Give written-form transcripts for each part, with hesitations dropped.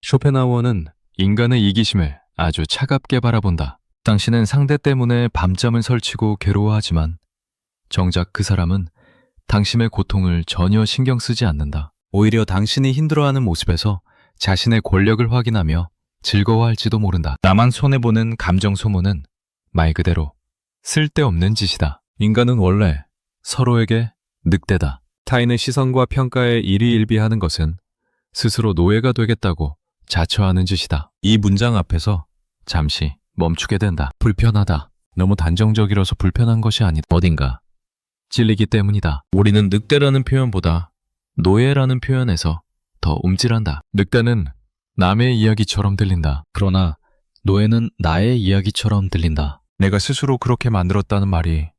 쇼펜하우어는 인간의 이기심을 아주 차갑게 바라본다. 당신은 상대 때문에 밤잠을 설치고 괴로워하지만 정작 그 사람은 당신의 고통을 전혀 신경 쓰지 않는다. 오히려 당신이 힘들어하는 모습에서 자신의 권력을 확인하며 즐거워할지도 모른다. 나만 손해보는 감정 소모는 말 그대로 쓸데없는 짓이다. 인간은 원래 서로에게 늑대다. 타인의 시선과 평가에 일희일비하는 것은 스스로 노예가 되겠다고 자처하는 짓이다. 이 문장 앞에서 잠시 멈추게 된다. 불편하다. 너무 단정적이라서 불편한 것이 아니다. 어딘가 찔리기 때문이다. 우리는 늑대라는 표현보다 노예라는 표현에서 더 움찔한다. 늑대는 남의 이야기처럼 들린다. 그러나 노예는 나의 이야기처럼 들린다. 내가 스스로 그렇게 만들었다는 말이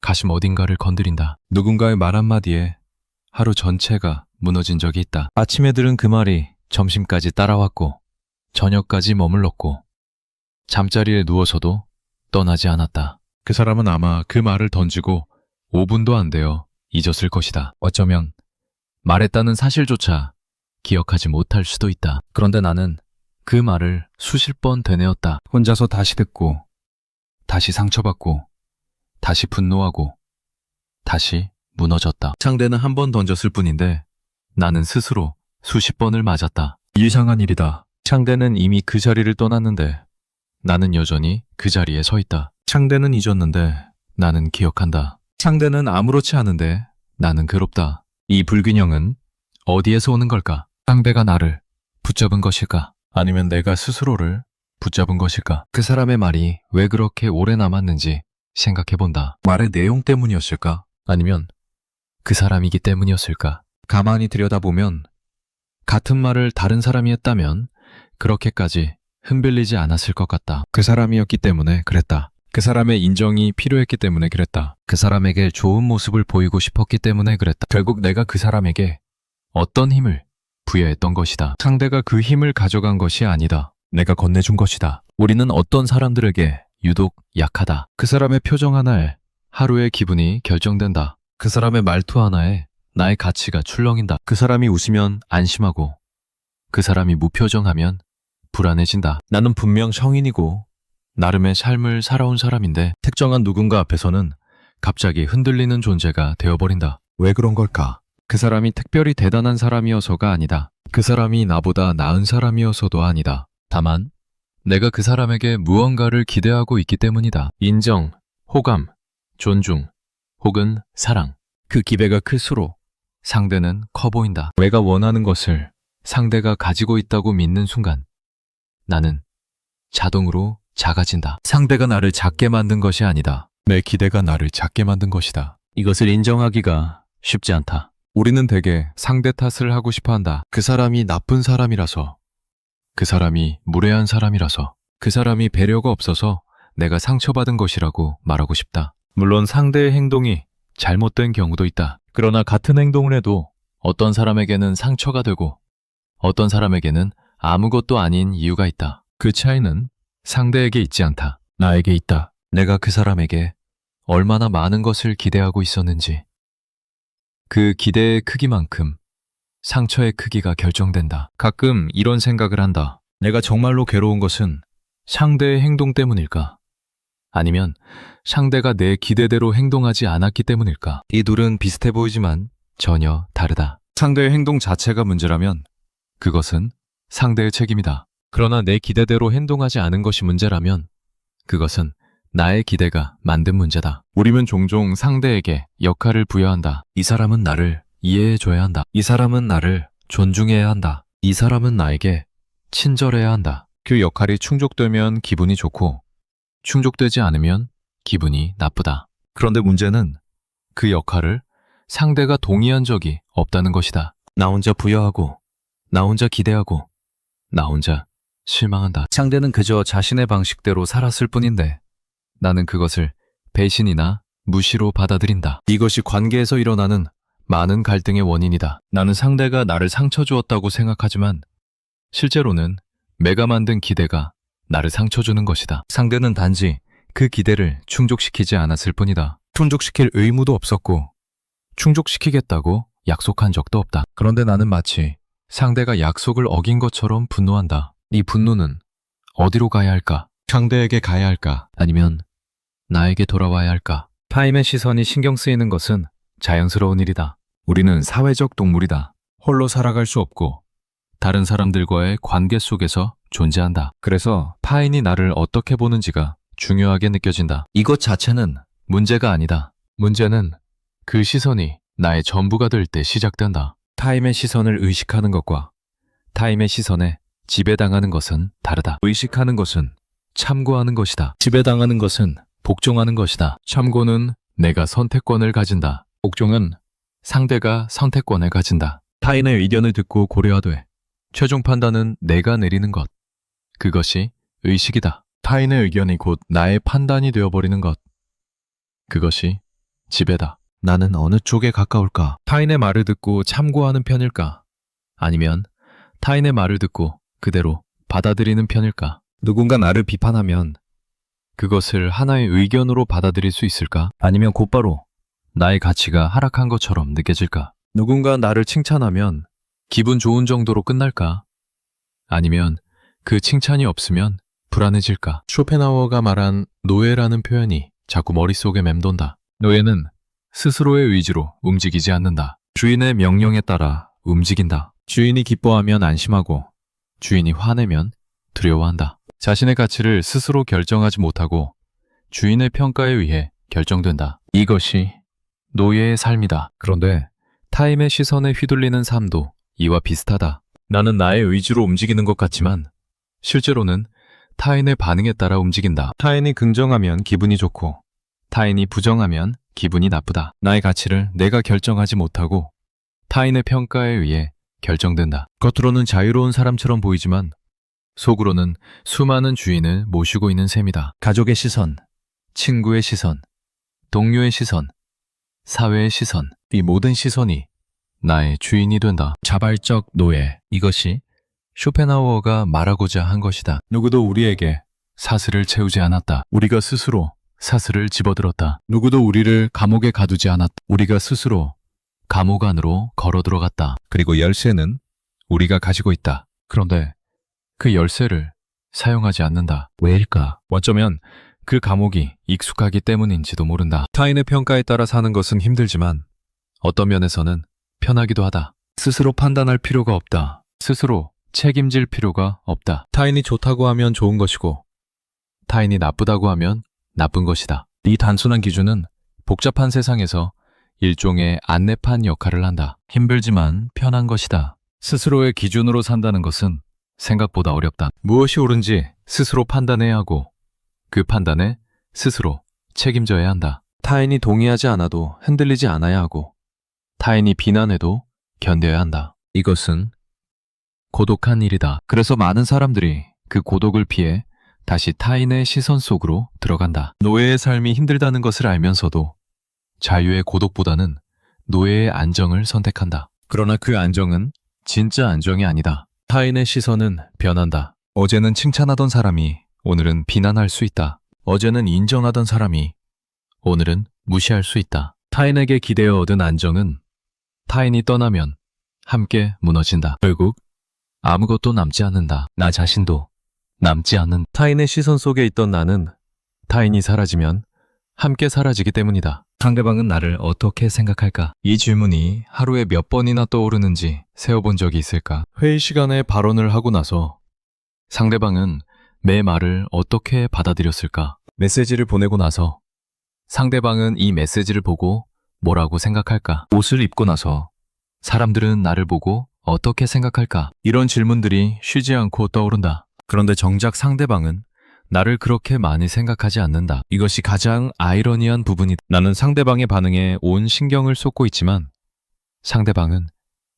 가슴 어딘가를 건드린다. 누군가의 말 한마디에 하루 전체가 무너진 적이 있다. 아침에 들은 그 말이 점심까지 따라왔고 저녁까지 머물렀고 잠자리에 누워서도 떠나지 않았다. 그 사람은 아마 그 말을 던지고 5분도 안 되어 잊었을 것이다. 어쩌면 말했다는 사실조차 기억하지 못할 수도 있다. 그런데 나는 그 말을 수십 번 되뇌었다. 혼자서 다시 듣고 다시 상처받고 다시 분노하고 다시 무너졌다. 상대는 한 번 던졌을 뿐인데 나는 스스로 수십 번을 맞았다. 이상한 일이다. 상대는 이미 그 자리를 떠났는데 나는 여전히 그 자리에 서 있다. 상대는 잊었는데 나는 기억한다. 상대는 아무렇지 않은데 나는 괴롭다. 이 불균형은 어디에서 오는 걸까? 상대가 나를 붙잡은 것일까? 아니면 내가 스스로를 붙잡은 것일까? 그 사람의 말이 왜 그렇게 오래 남았는지 생각해본다. 말의 내용 때문이었을까? 아니면 그 사람이기 때문이었을까? 가만히 들여다보면 같은 말을 다른 사람이 했다면 그렇게까지 흔들리지 않았을 것 같다. 그 사람이었기 때문에 그랬다. 그 사람의 인정이 필요했기 때문에 그랬다. 그 사람에게 좋은 모습을 보이고 싶었기 때문에 그랬다. 결국 내가 그 사람에게 어떤 힘을 부여했던 것이다. 상대가 그 힘을 가져간 것이 아니다. 내가 건네준 것이다. 우리는 어떤 사람들에게 유독 약하다. 그 사람의 표정 하나에 하루의 기분이 결정된다. 그 사람의 말투 하나에 나의 가치가 출렁인다. 그 사람이 웃으면 안심하고 그 사람이 무표정하면 불안해진다. 나는 분명 성인이고 나름의 삶을 살아온 사람인데 특정한 누군가 앞에서는 갑자기 흔들리는 존재가 되어버린다. 왜 그런 걸까? 그 사람이 특별히 대단한 사람이어서가 아니다. 그 사람이 나보다 나은 사람이어서도 아니다. 다만 내가 그 사람에게 무언가를 기대하고 있기 때문이다. 인정, 호감, 존중, 혹은 사랑. 그 기대가 클수록 상대는 커 보인다. 내가 원하는 것을 상대가 가지고 있다고 믿는 순간 나는 자동으로 작아진다. 상대가 나를 작게 만든 것이 아니다. 내 기대가 나를 작게 만든 것이다. 이것을 인정하기가 쉽지 않다. 우리는 대개 상대 탓을 하고 싶어 한다. 그 사람이 나쁜 사람이라서, 그 사람이 무례한 사람이라서, 그 사람이 배려가 없어서 내가 상처받은 것이라고 말하고 싶다. 물론 상대의 행동이 잘못된 경우도 있다. 그러나 같은 행동을 해도 어떤 사람에게는 상처가 되고 어떤 사람에게는 아무것도 아닌 이유가 있다. 그 차이는 상대에게 있지 않다. 나에게 있다. 내가 그 사람에게 얼마나 많은 것을 기대하고 있었는지. 그 기대의 크기만큼 상처의 크기가 결정된다. 가끔 이런 생각을 한다. 내가 정말로 괴로운 것은 상대의 행동 때문일까? 아니면 상대가 내 기대대로 행동하지 않았기 때문일까? 이 둘은 비슷해 보이지만 전혀 다르다. 상대의 행동 자체가 문제라면 그것은 상대의 책임이다. 그러나 내 기대대로 행동하지 않은 것이 문제라면 그것은 나의 기대가 만든 문제다. 우리는 종종 상대에게 역할을 부여한다. 이 사람은 나를 이해해줘야 한다. 이 사람은 나를 존중해야 한다. 이 사람은 나에게 친절해야 한다. 그 역할이 충족되면 기분이 좋고 충족되지 않으면 기분이 나쁘다. 그런데 문제는 그 역할을 상대가 동의한 적이 없다는 것이다. 나 혼자 부여하고 나 혼자 기대하고 나 혼자 실망한다. 상대는 그저 자신의 방식대로 살았을 뿐인데 나는 그것을 배신이나 무시로 받아들인다. 이것이 관계에서 일어나는 많은 갈등의 원인이다. 나는 상대가 나를 상처 주었다고 생각하지만 실제로는 내가 만든 기대가 나를 상처 주는 것이다. 상대는 단지 그 기대를 충족시키지 않았을 뿐이다. 충족시킬 의무도 없었고 충족시키겠다고 약속한 적도 없다. 그런데 나는 마치 상대가 약속을 어긴 것처럼 분노한다. 이 분노는 어디로 가야 할까? 상대에게 가야 할까? 아니면 나에게 돌아와야 할까? 타인의 시선이 신경 쓰이는 것은 자연스러운 일이다. 우리는 사회적 동물이다. 홀로 살아갈 수 없고 다른 사람들과의 관계 속에서 존재한다. 그래서 타인이 나를 어떻게 보는지가 중요하게 느껴진다. 이것 자체는 문제가 아니다. 문제는 그 시선이 나의 전부가 될 때 시작된다. 타인의 시선을 의식하는 것과 타인의 시선에 지배당하는 것은 다르다. 의식하는 것은 참고하는 것이다. 지배당하는 것은 복종하는 것이다. 참고는 내가 선택권을 가진다. 복종은 상대가 선택권을 가진다. 타인의 의견을 듣고 고려하되 최종 판단은 내가 내리는 것. 그것이 의식이다. 타인의 의견이 곧 나의 판단이 되어버리는 것. 그것이 지배다. 나는 어느 쪽에 가까울까? 타인의 말을 듣고 참고하는 편일까? 아니면 타인의 말을 듣고 그대로 받아들이는 편일까? 누군가 나를 비판하면 그것을 하나의 의견으로 받아들일 수 있을까? 아니면 곧바로 나의 가치가 하락한 것처럼 느껴질까? 누군가 나를 칭찬하면 기분 좋은 정도로 끝날까? 아니면 그 칭찬이 없으면 불안해질까? 쇼펜하우어가 말한 노예라는 표현이 자꾸 머릿속에 맴돈다. 노예는 스스로의 의지로 움직이지 않는다. 주인의 명령에 따라 움직인다. 주인이 기뻐하면 안심하고 주인이 화내면 두려워한다. 자신의 가치를 스스로 결정하지 못하고 주인의 평가에 의해 결정된다. 이것이 노예의 삶이다. 그런데 타인의 시선에 휘둘리는 삶도 이와 비슷하다. 나는 나의 의지로 움직이는 것 같지만 실제로는 타인의 반응에 따라 움직인다. 타인이 긍정하면 기분이 좋고 타인이 부정하면 기분이 나쁘다. 나의 가치를 내가 결정하지 못하고 타인의 평가에 의해 결정된다. 겉으로는 자유로운 사람처럼 보이지만 속으로는 수많은 주인을 모시고 있는 셈이다. 가족의 시선, 친구의 시선, 동료의 시선, 사회의 시선, 이 모든 시선이 나의 주인이 된다. 자발적 노예, 이것이 쇼펜하우어가 말하고자 한 것이다. 누구도 우리에게 사슬을 채우지 않았다. 우리가 스스로 사슬을 집어들었다. 누구도 우리를 감옥에 가두지 않았다. 우리가 스스로 감옥 안으로 걸어 들어갔다. 그리고 열쇠는 우리가 가지고 있다. 그런데 그 열쇠를 사용하지 않는다. 왜일까? 어쩌면 그 감옥이 익숙하기 때문인지도 모른다. 타인의 평가에 따라 사는 것은 힘들지만 어떤 면에서는 편하기도 하다. 스스로 판단할 필요가 없다. 스스로 책임질 필요가 없다. 타인이 좋다고 하면 좋은 것이고 타인이 나쁘다고 하면 나쁜 것이다. 이 단순한 기준은 복잡한 세상에서 일종의 안내판 역할을 한다. 힘들지만 편한 것이다. 스스로의 기준으로 산다는 것은 생각보다 어렵다. 무엇이 옳은지 스스로 판단해야 하고 그 판단에 스스로 책임져야 한다. 타인이 동의하지 않아도 흔들리지 않아야 하고 타인이 비난해도 견뎌야 한다. 이것은 고독한 일이다. 그래서 많은 사람들이 그 고독을 피해 다시 타인의 시선 속으로 들어간다. 노예의 삶이 힘들다는 것을 알면서도 자유의 고독보다는 노예의 안정을 선택한다. 그러나 그 안정은 진짜 안정이 아니다. 타인의 시선은 변한다. 어제는 칭찬하던 사람이 오늘은 비난할 수 있다. 어제는 인정하던 사람이 오늘은 무시할 수 있다. 타인에게 기대어 얻은 안정은 타인이 떠나면 함께 무너진다. 결국 아무것도 남지 않는다. 나 자신도 남지 않는 타인의 시선 속에 있던 나는 타인이 사라지면 함께 사라지기 때문이다. 상대방은 나를 어떻게 생각할까? 이 질문이 하루에 몇 번이나 떠오르는지 세어본 적이 있을까? 회의 시간에 발언을 하고 나서 상대방은 내 말을 어떻게 받아들였을까? 메시지를 보내고 나서 상대방은 이 메시지를 보고 뭐라고 생각할까? 옷을 입고 나서 사람들은 나를 보고 어떻게 생각할까? 이런 질문들이 쉬지 않고 떠오른다. 그런데 정작 상대방은 나를 그렇게 많이 생각하지 않는다. 이것이 가장 아이러니한 부분이다. 나는 상대방의 반응에 온 신경을 쏟고 있지만 상대방은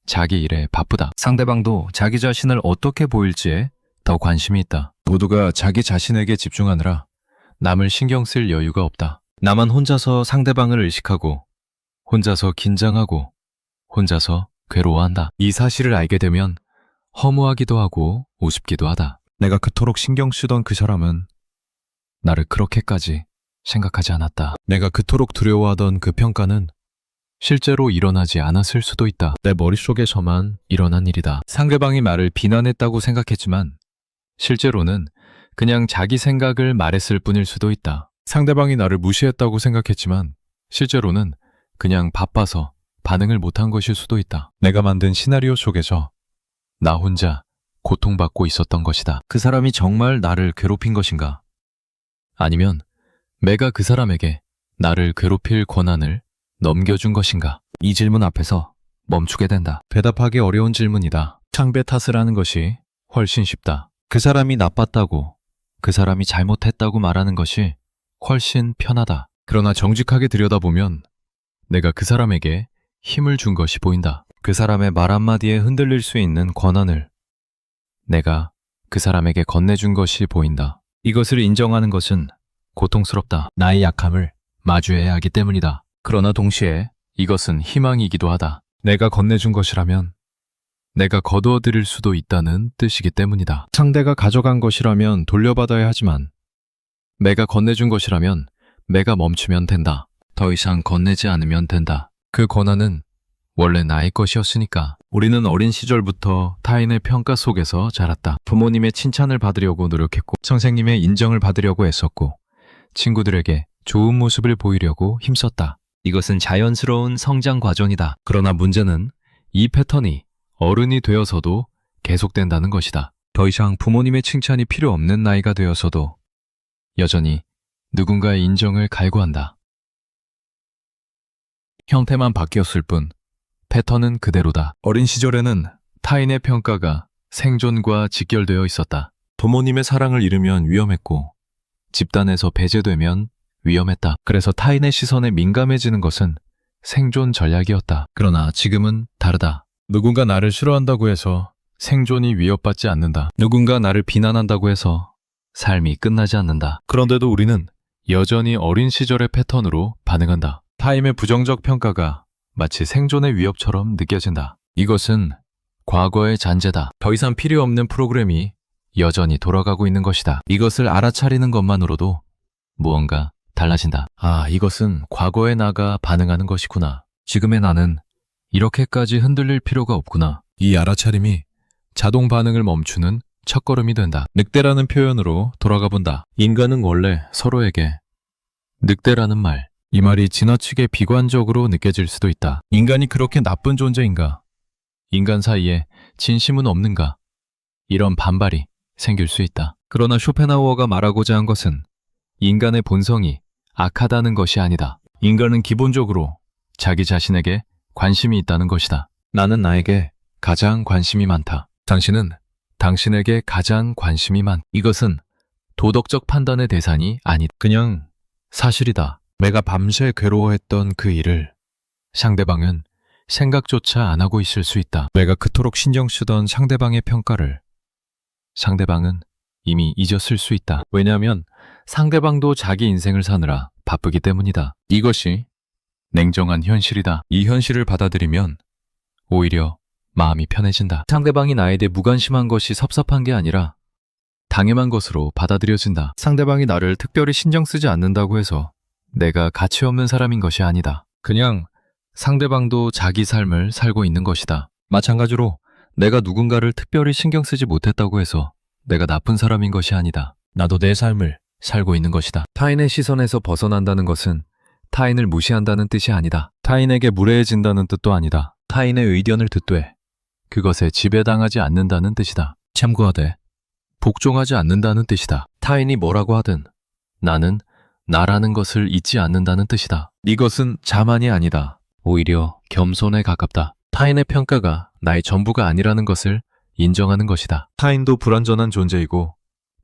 자기 일에 바쁘다. 상대방도 자기 자신을 어떻게 보일지에 더 관심이 있다. 모두가 자기 자신에게 집중하느라 남을 신경 쓸 여유가 없다. 나만 혼자서 상대방을 의식하고 혼자서 긴장하고 혼자서 괴로워한다. 이 사실을 알게 되면 허무하기도 하고 우습기도 하다. 내가 그토록 신경 쓰던 그 사람은 나를 그렇게까지 생각하지 않았다. 내가 그토록 두려워하던 그 평가는 실제로 일어나지 않았을 수도 있다. 내 머릿속에서만 일어난 일이다. 상대방이 나를 비난했다고 생각했지만 실제로는 그냥 자기 생각을 말했을 뿐일 수도 있다. 상대방이 나를 무시했다고 생각했지만 실제로는 그냥 바빠서 반응을 못한 것일 수도 있다. 내가 만든 시나리오 속에서 나 혼자 고통받고 있었던 것이다. 그 사람이 정말 나를 괴롭힌 것인가? 아니면 내가 그 사람에게 나를 괴롭힐 권한을 넘겨준 것인가? 이 질문 앞에서 멈추게 된다. 대답하기 어려운 질문이다. 상대 탓을 하는 것이 훨씬 쉽다. 그 사람이 나빴다고, 그 사람이 잘못했다고 말하는 것이 훨씬 편하다. 그러나 정직하게 들여다보면 내가 그 사람에게 힘을 준 것이 보인다. 그 사람의 말 한마디에 흔들릴 수 있는 권한을 내가 그 사람에게 건네준 것이 보인다. 이것을 인정하는 것은 고통스럽다. 나의 약함을 마주해야 하기 때문이다. 그러나 동시에 이것은 희망이기도 하다. 내가 건네준 것이라면 내가 거두어들일 수도 있다는 뜻이기 때문이다. 상대가 가져간 것이라면 돌려받아야 하지만 내가 건네준 것이라면 내가 멈추면 된다. 더 이상 건네지 않으면 된다. 그 권한은 원래 나의 것이었으니까. 우리는 어린 시절부터 타인의 평가 속에서 자랐다. 부모님의 칭찬을 받으려고 노력했고, 선생님의 인정을 받으려고 애썼고, 친구들에게 좋은 모습을 보이려고 힘썼다. 이것은 자연스러운 성장 과정이다. 그러나 문제는 이 패턴이 어른이 되어서도 계속된다는 것이다. 더 이상 부모님의 칭찬이 필요 없는 나이가 되어서도 여전히 누군가의 인정을 갈구한다. 형태만 바뀌었을 뿐 패턴은 그대로다. 어린 시절에는 타인의 평가가 생존과 직결되어 있었다. 부모님의 사랑을 잃으면 위험했고 집단에서 배제되면 위험했다. 그래서 타인의 시선에 민감해지는 것은 생존 전략이었다. 그러나 지금은 다르다. 누군가 나를 싫어한다고 해서 생존이 위협받지 않는다. 누군가 나를 비난한다고 해서 삶이 끝나지 않는다. 그런데도 우리는 여전히 어린 시절의 패턴으로 반응한다. 타인의 부정적 평가가 마치 생존의 위협처럼 느껴진다. 이것은 과거의 잔재다. 더 이상 필요 없는 프로그램이 여전히 돌아가고 있는 것이다. 이것을 알아차리는 것만으로도 무언가 달라진다. 아, 이것은 과거의 나가 반응하는 것이구나. 지금의 나는 이렇게까지 흔들릴 필요가 없구나. 이 알아차림이 자동 반응을 멈추는 첫걸음이 된다. 늑대라는 표현으로 돌아가 본다. 인간은 원래 서로에게 늑대라는 말, 이 말이 지나치게 비관적으로 느껴질 수도 있다. 인간이 그렇게 나쁜 존재인가? 인간 사이에 진심은 없는가? 이런 반발이 생길 수 있다. 그러나 쇼펜하우어가 말하고자 한 것은 인간의 본성이 악하다는 것이 아니다. 인간은 기본적으로 자기 자신에게 관심이 있다는 것이다. 나는 나에게 가장 관심이 많다. 당신은 당신에게 가장 관심이 이것은 도덕적 판단의 대상이 아니다. 그냥 사실이다. 내가 밤새 괴로워했던 그 일을 상대방은 생각조차 안 하고 있을 수 있다. 내가 그토록 신경 쓰던 상대방의 평가를 상대방은 이미 잊었을 수 있다. 왜냐하면 상대방도 자기 인생을 사느라 바쁘기 때문이다. 이것이 냉정한 현실이다. 이 현실을 받아들이면 오히려 마음이 편해진다. 상대방이 나에 대해 무관심한 것이 섭섭한 게 아니라 당연한 것으로 받아들여진다. 상대방이 나를 특별히 신경 쓰지 않는다고 해서 내가 가치 없는 사람인 것이 아니다. 그냥 상대방도 자기 삶을 살고 있는 것이다. 마찬가지로 내가 누군가를 특별히 신경 쓰지 못했다고 해서 내가 나쁜 사람인 것이 아니다. 나도 내 삶을 살고 있는 것이다. 타인의 시선에서 벗어난다는 것은 타인을 무시한다는 뜻이 아니다. 타인에게 무례해진다는 뜻도 아니다. 타인의 의견을 듣되 그것에 지배당하지 않는다는 뜻이다. 참고하되 복종하지 않는다는 뜻이다. 타인이 뭐라고 하든 나는 나라는 것을 잊지 않는다는 뜻이다. 이것은 자만이 아니다. 오히려 겸손에 가깝다. 타인의 평가가 나의 전부가 아니라는 것을 인정하는 것이다. 타인도 불완전한 존재이고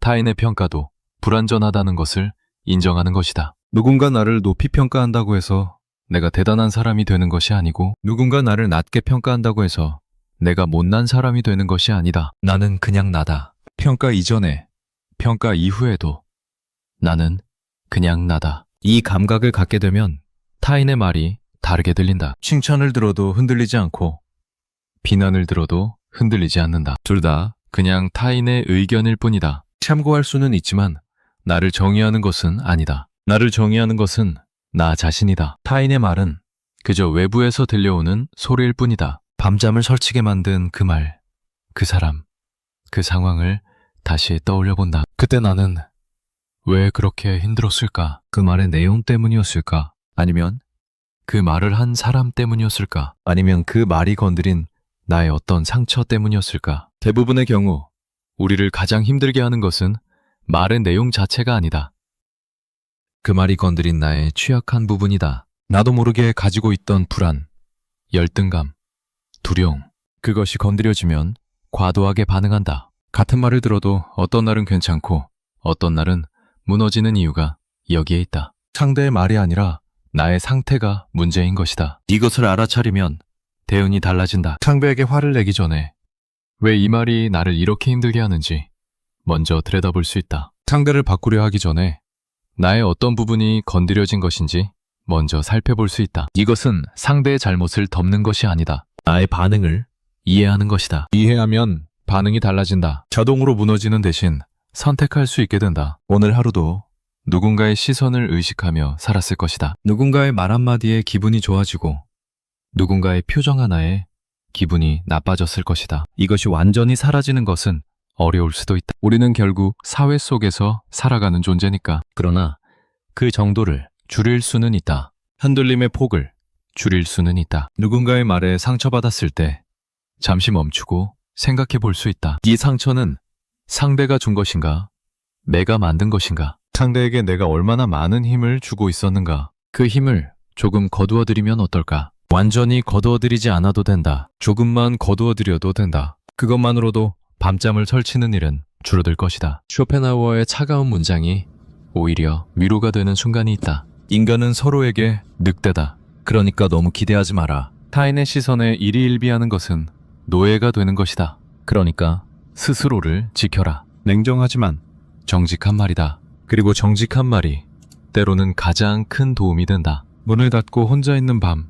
타인의 평가도 불완전하다는 것을 인정하는 것이다. 누군가 나를 높이 평가한다고 해서 내가 대단한 사람이 되는 것이 아니고 누군가 나를 낮게 평가한다고 해서 내가 못난 사람이 되는 것이 아니다. 나는 그냥 나다. 평가 이전에, 평가 이후에도 나는 그냥 나다. 이 감각을 갖게 되면 타인의 말이 다르게 들린다. 칭찬을 들어도 흔들리지 않고 비난을 들어도 흔들리지 않는다. 둘 다 그냥 타인의 의견일 뿐이다. 참고할 수는 있지만 나를 정의하는 것은 아니다. 나를 정의하는 것은 나 자신이다. 타인의 말은 그저 외부에서 들려오는 소리일 뿐이다. 밤잠을 설치게 만든 그 말, 그 사람, 그 상황을 다시 떠올려 본다. 그때 나는 왜 그렇게 힘들었을까? 그 말의 내용 때문이었을까? 아니면 그 말을 한 사람 때문이었을까? 아니면 그 말이 건드린 나의 어떤 상처 때문이었을까? 대부분의 경우 우리를 가장 힘들게 하는 것은 말의 내용 자체가 아니다. 그 말이 건드린 나의 취약한 부분이다. 나도 모르게 가지고 있던 불안, 열등감, 두려움. 그것이 건드려지면 과도하게 반응한다. 같은 말을 들어도 어떤 날은 괜찮고 어떤 날은 무너지는 이유가 여기에 있다. 상대의 말이 아니라 나의 상태가 문제인 것이다. 이것을 알아차리면 대응이 달라진다. 상대에게 화를 내기 전에 왜 이 말이 나를 이렇게 힘들게 하는지 먼저 들여다볼 수 있다. 상대를 바꾸려 하기 전에 나의 어떤 부분이 건드려진 것인지 먼저 살펴볼 수 있다. 이것은 상대의 잘못을 덮는 것이 아니다. 나의 반응을 이해하는 것이다. 이해하면 반응이 달라진다. 자동으로 무너지는 대신 선택할 수 있게 된다. 오늘 하루도 누군가의 시선을 의식하며 살았을 것이다. 누군가의 말 한마디에 기분이 좋아지고 누군가의 표정 하나에 기분이 나빠졌을 것이다. 이것이 완전히 사라지는 것은 어려울 수도 있다. 우리는 결국 사회 속에서 살아가는 존재니까. 그러나 그 정도를 줄일 수는 있다. 흔들림의 폭을 줄일 수는 있다. 누군가의 말에 상처받았을 때 잠시 멈추고 생각해 볼 수 있다. 이 상처는 상대가 준 것인가? 내가 만든 것인가? 상대에게 내가 얼마나 많은 힘을 주고 있었는가? 그 힘을 조금 거두어드리면 어떨까? 완전히 거두어드리지 않아도 된다. 조금만 거두어드려도 된다. 그것만으로도 밤잠을 설치는 일은 줄어들 것이다. 쇼펜하우어의 차가운 문장이 오히려 위로가 되는 순간이 있다. 인간은 서로에게 늑대다. 그러니까 너무 기대하지 마라. 타인의 시선에 일희일비하는 것은 노예가 되는 것이다. 그러니까 스스로를 지켜라. 냉정하지만 정직한 말이다. 그리고 정직한 말이 때로는 가장 큰 도움이 된다. 문을 닫고 혼자 있는 밤,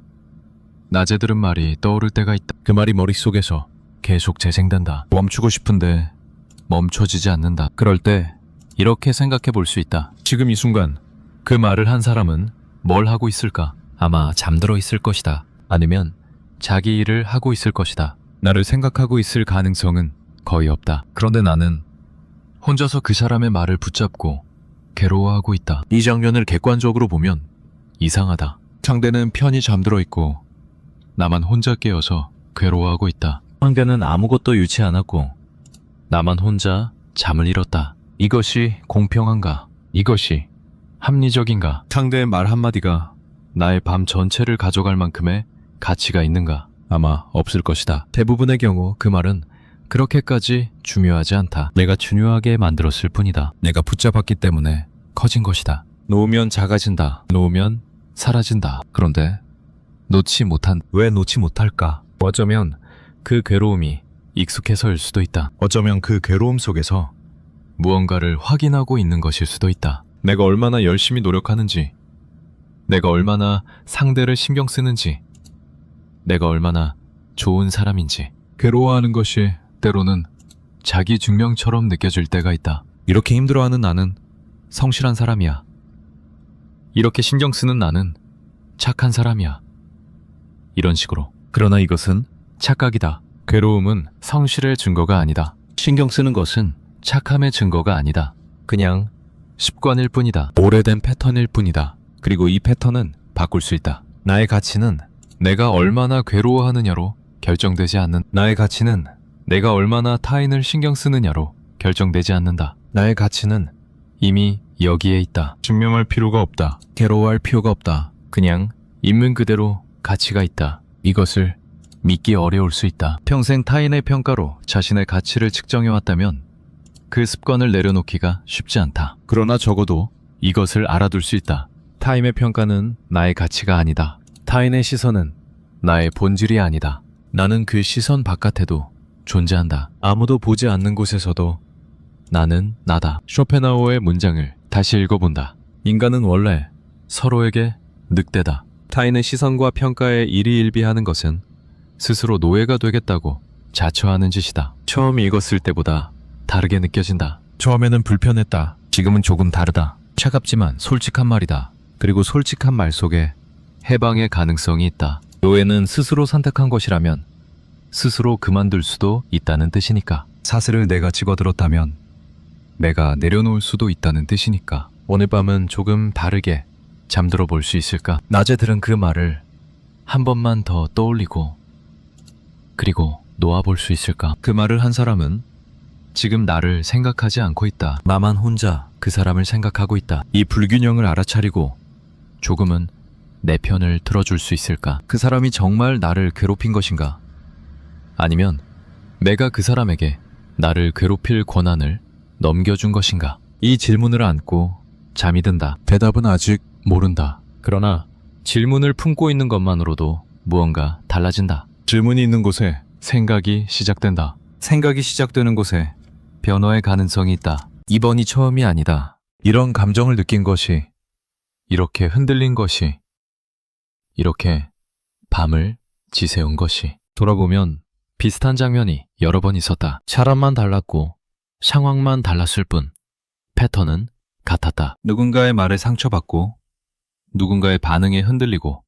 낮에 들은 말이 떠오를 때가 있다. 그 말이 머릿속에서 계속 재생된다. 멈추고 싶은데 멈춰지지 않는다. 그럴 때 이렇게 생각해 볼 수 있다. 지금 이 순간 그 말을 한 사람은 뭘 하고 있을까? 아마 잠들어 있을 것이다. 아니면 자기 일을 하고 있을 것이다. 나를 생각하고 있을 가능성은 거의 없다. 그런데 나는 혼자서 그 사람의 말을 붙잡고 괴로워하고 있다. 이 장면을 객관적으로 보면 이상하다. 상대는 편히 잠들어 있고 나만 혼자 깨어서 괴로워하고 있다. 상대는 아무것도 잃지 않았고 나만 혼자 잠을 잃었다. 이것이 공평한가? 이것이 합리적인가? 상대의 말 한마디가 나의 밤 전체를 가져갈 만큼의 가치가 있는가? 아마 없을 것이다. 대부분의 경우 그 말은 그렇게까지 중요하지 않다. 내가 중요하게 만들었을 뿐이다. 내가 붙잡았기 때문에 커진 것이다. 놓으면 작아진다. 놓으면 사라진다. 그런데 놓지 못한, 왜 놓지 못할까? 어쩌면 그 괴로움이 익숙해서일 수도 있다. 어쩌면 그 괴로움 속에서 무언가를 확인하고 있는 것일 수도 있다. 내가 얼마나 열심히 노력하는지, 내가 얼마나 상대를 신경 쓰는지, 내가 얼마나 좋은 사람인지. 괴로워하는 것이 때로는 자기 증명처럼 느껴질 때가 있다. 이렇게 힘들어하는 나는 성실한 사람이야. 이렇게 신경 쓰는 나는 착한 사람이야. 이런 식으로. 그러나 이것은 착각이다. 괴로움은 성실의 증거가 아니다. 신경 쓰는 것은 착함의 증거가 아니다. 그냥 습관일 뿐이다. 오래된 패턴일 뿐이다. 그리고 이 패턴은 바꿀 수 있다. 나의 가치는 내가 얼마나 괴로워하느냐로 결정되지 않는, 나의 가치는 내가 얼마나 타인을 신경 쓰느냐로 결정되지 않는다. 나의 가치는 이미 여기에 있다. 증명할 필요가 없다. 괴로워할 필요가 없다. 그냥 있는 그대로 가치가 있다. 이것을 믿기 어려울 수 있다. 평생 타인의 평가로 자신의 가치를 측정해왔다면 그 습관을 내려놓기가 쉽지 않다. 그러나 적어도 이것을 알아둘 수 있다. 타인의 평가는 나의 가치가 아니다. 타인의 시선은 나의 본질이 아니다. 나는 그 시선 바깥에도 존재한다. 아무도 보지 않는 곳에서도 나는 나다. 쇼펜하우어의 문장을 다시 읽어본다. 인간은 원래 서로에게 늑대다. 타인의 시선과 평가에 일희일비하는 것은 스스로 노예가 되겠다고 자처하는 짓이다. 처음 읽었을 때보다 다르게 느껴진다. 처음에는 불편했다. 지금은 조금 다르다. 차갑지만 솔직한 말이다. 그리고 솔직한 말 속에 해방의 가능성이 있다. 노예는 스스로 선택한 것이라면 스스로 그만둘 수도 있다는 뜻이니까. 사슬을 내가 집어들었다면 내가 내려놓을 수도 있다는 뜻이니까. 오늘 밤은 조금 다르게 잠들어 볼 수 있을까? 낮에 들은 그 말을 한 번만 더 떠올리고 그리고 놓아볼 수 있을까? 그 말을 한 사람은 지금 나를 생각하지 않고 있다. 나만 혼자 그 사람을 생각하고 있다. 이 불균형을 알아차리고 조금은 내 편을 들어줄 수 있을까? 그 사람이 정말 나를 괴롭힌 것인가? 아니면 내가 그 사람에게 나를 괴롭힐 권한을 넘겨준 것인가? 이 질문을 안고 잠이 든다. 대답은 아직 모른다. 그러나 질문을 품고 있는 것만으로도 무언가 달라진다. 질문이 있는 곳에 생각이 시작된다. 생각이 시작되는 곳에 변화의 가능성이 있다. 이번이 처음이 아니다. 이런 감정을 느낀 것이, 이렇게 흔들린 것이, 이렇게 밤을 지새운 것이. 돌아보면 비슷한 장면이 여러 번 있었다. 사람만 달랐고 상황만 달랐을 뿐 패턴은 같았다. 누군가의 말에 상처받고 누군가의 반응에 흔들리고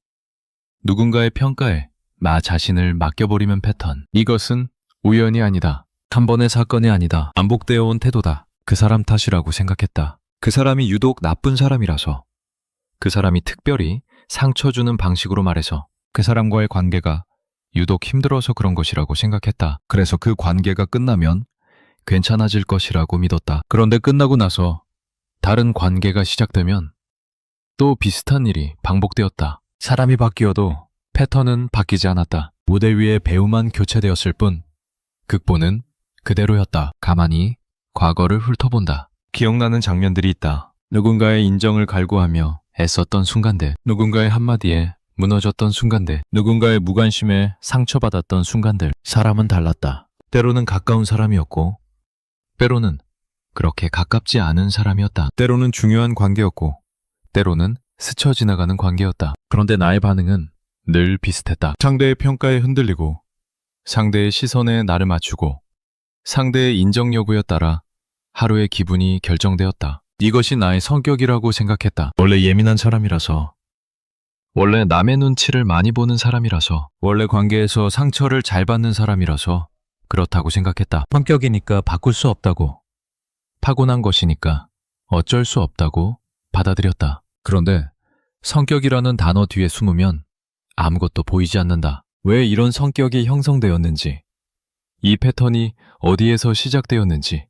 누군가의 평가에 나 자신을 맡겨버리는 패턴. 이것은 우연이 아니다. 한 번의 사건이 아니다. 반복되어 온 태도다. 그 사람 탓이라고 생각했다. 그 사람이 유독 나쁜 사람이라서, 그 사람이 특별히 상처 주는 방식으로 말해서, 그 사람과의 관계가 유독 힘들어서 그런 것이라고 생각했다. 그래서 그 관계가 끝나면 괜찮아질 것이라고 믿었다. 그런데 끝나고 나서 다른 관계가 시작되면 또 비슷한 일이 반복되었다. 사람이 바뀌어도 패턴은 바뀌지 않았다. 무대 위에 배우만 교체되었을 뿐 극본은 그대로였다. 가만히 과거를 훑어본다. 기억나는 장면들이 있다. 누군가의 인정을 갈구하며 애썼던 순간들, 누군가의 한마디에 무너졌던 순간들, 누군가의 무관심에 상처받았던 순간들. 사람은 달랐다. 때로는 가까운 사람이었고 때로는 그렇게 가깝지 않은 사람이었다. 때로는 중요한 관계였고 때로는 스쳐 지나가는 관계였다. 그런데 나의 반응은 늘 비슷했다. 상대의 평가에 흔들리고 상대의 시선에 나를 맞추고 상대의 인정 여부에 따라 하루의 기분이 결정되었다. 이것이 나의 성격이라고 생각했다. 원래 예민한 사람이라서, 원래 남의 눈치를 많이 보는 사람이라서, 원래 관계에서 상처를 잘 받는 사람이라서 그렇다고 생각했다. 성격이니까 바꿀 수 없다고, 타고난 것이니까 어쩔 수 없다고 받아들였다. 그런데 성격이라는 단어 뒤에 숨으면 아무것도 보이지 않는다. 왜 이런 성격이 형성되었는지, 이 패턴이 어디에서 시작되었는지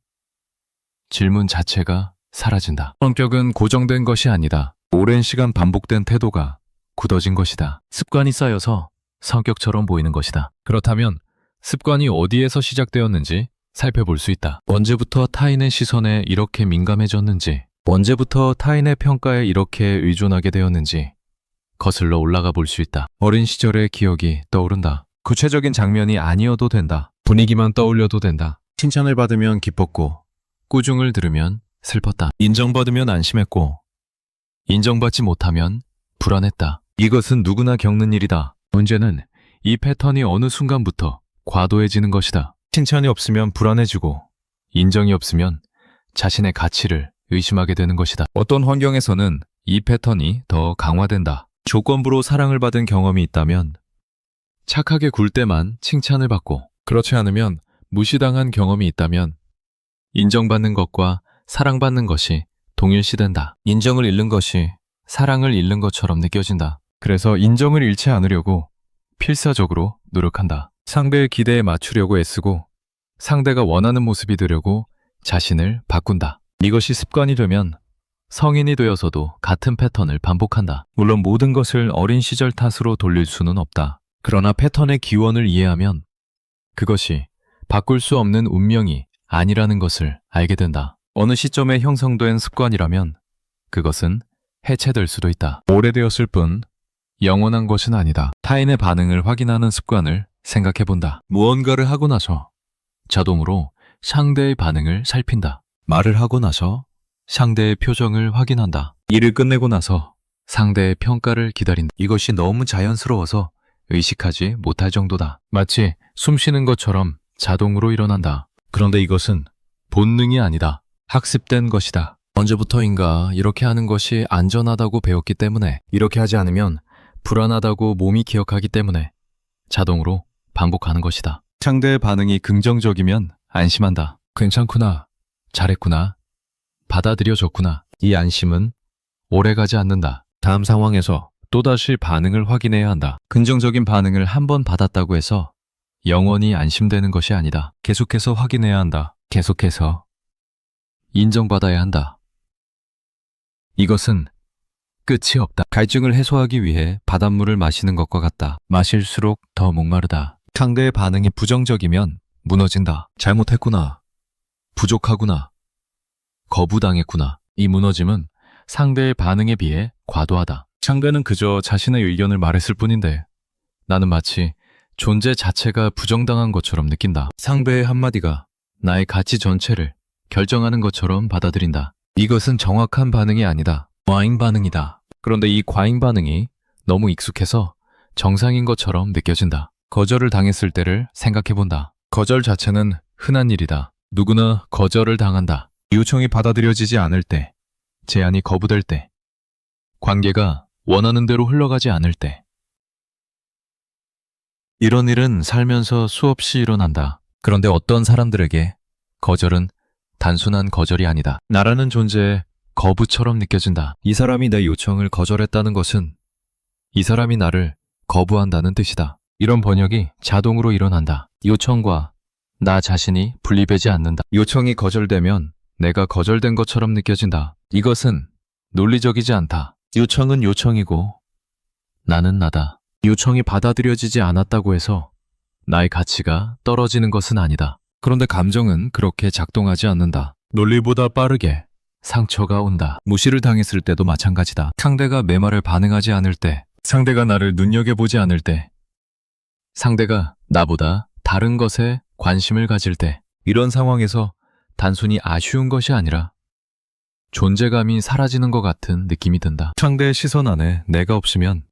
질문 자체가 사라진다. 성격은 고정된 것이 아니다. 오랜 시간 반복된 태도가 굳어진 것이다. 습관이 쌓여서 성격처럼 보이는 것이다. 그렇다면 습관이 어디에서 시작되었는지 살펴볼 수 있다. 언제부터 타인의 시선에 이렇게 민감해졌는지, 언제부터 타인의 평가에 이렇게 의존하게 되었는지 거슬러 올라가 볼 수 있다. 어린 시절의 기억이 떠오른다. 구체적인 장면이 아니어도 된다. 분위기만 떠올려도 된다. 칭찬을 받으면 기뻤고 꾸중을 들으면 슬펐다. 인정받으면 안심했고 인정받지 못하면 불안했다. 이것은 누구나 겪는 일이다. 문제는 이 패턴이 어느 순간부터 과도해지는 것이다. 칭찬이 없으면 불안해지고 인정이 없으면 자신의 가치를 의심하게 되는 것이다. 어떤 환경에서는 이 패턴이 더 강화된다. 조건부로 사랑을 받은 경험이 있다면 착하게 굴 때만 칭찬을 받고, 그렇지 않으면 무시당한 경험이 있다면 인정받는 것과 사랑받는 것이 동일시된다. 인정을 잃는 것이 사랑을 잃는 것처럼 느껴진다. 그래서 인정을 잃지 않으려고 필사적으로 노력한다. 상대의 기대에 맞추려고 애쓰고 상대가 원하는 모습이 되려고 자신을 바꾼다. 이것이 습관이 되면 성인이 되어서도 같은 패턴을 반복한다. 물론 모든 것을 어린 시절 탓으로 돌릴 수는 없다. 그러나 패턴의 기원을 이해하면 그것이 바꿀 수 없는 운명이 아니라는 것을 알게 된다. 어느 시점에 형성된 습관이라면 그것은 해체될 수도 있다. 오래되었을 뿐 영원한 것은 아니다. 타인의 반응을 확인하는 습관을 생각해본다. 무언가를 하고 나서 자동으로 상대의 반응을 살핀다. 말을 하고 나서 상대의 표정을 확인한다. 일을 끝내고 나서 상대의 평가를 기다린다. 이것이 너무 자연스러워서 의식하지 못할 정도다. 마치 숨 쉬는 것처럼 자동으로 일어난다. 그런데 이것은 본능이 아니다. 학습된 것이다. 언제부터인가 이렇게 하는 것이 안전하다고 배웠기 때문에 이렇게 하지 않으면 불안하다고 몸이 기억하기 때문에 자동으로 반복하는 것이다. 상대의 반응이 긍정적이면 안심한다. 괜찮구나. 잘했구나. 받아들여줬구나. 이 안심은 오래가지 않는다. 다음 상황에서 또다시 반응을 확인해야 한다. 긍정적인 반응을 한 번 받았다고 해서 영원히 안심되는 것이 아니다. 계속해서 확인해야 한다. 계속해서 인정받아야 한다. 이것은 끝이 없다. 갈증을 해소하기 위해 바닷물을 마시는 것과 같다. 마실수록 더 목마르다. 상대의 반응이 부정적이면 무너진다. 잘못했구나. 부족하구나. 거부당했구나. 이 무너짐은 상대의 반응에 비해 과도하다. 상대는 그저 자신의 의견을 말했을 뿐인데 나는 마치 존재 자체가 부정당한 것처럼 느낀다. 상대의 한마디가 나의 가치 전체를 결정하는 것처럼 받아들인다. 이것은 정확한 반응이 아니다. 과잉 반응이다. 그런데 이 과잉 반응이 너무 익숙해서 정상인 것처럼 느껴진다. 거절을 당했을 때를 생각해본다. 거절 자체는 흔한 일이다. 누구나 거절을 당한다. 요청이 받아들여지지 않을 때, 제안이 거부될 때, 관계가 원하는 대로 흘러가지 않을 때. 이런 일은 살면서 수없이 일어난다. 그런데 어떤 사람들에게 거절은 단순한 거절이 아니다. 나라는 존재의 거부처럼 느껴진다. 이 사람이 내 요청을 거절했다는 것은 이 사람이 나를 거부한다는 뜻이다. 이런 번역이 자동으로 일어난다. 요청과 나 자신이 분리되지 않는다. 요청이 거절되면 내가 거절된 것처럼 느껴진다. 이것은 논리적이지 않다. 요청은 요청이고 나는 나다. 요청이 받아들여지지 않았다고 해서 나의 가치가 떨어지는 것은 아니다. 그런데 감정은 그렇게 작동하지 않는다. 논리보다 빠르게 상처가 온다. 무시를 당했을 때도 마찬가지다. 상대가 내 말을 반응하지 않을 때, 상대가 나를 눈여겨보지 않을 때, 상대가 나보다 다른 것에 관심을 가질 때, 이런 상황에서 단순히 아쉬운 것이 아니라 존재감이 사라지는 것 같은 느낌이 든다. 상대의 시선 안에 내가 없으면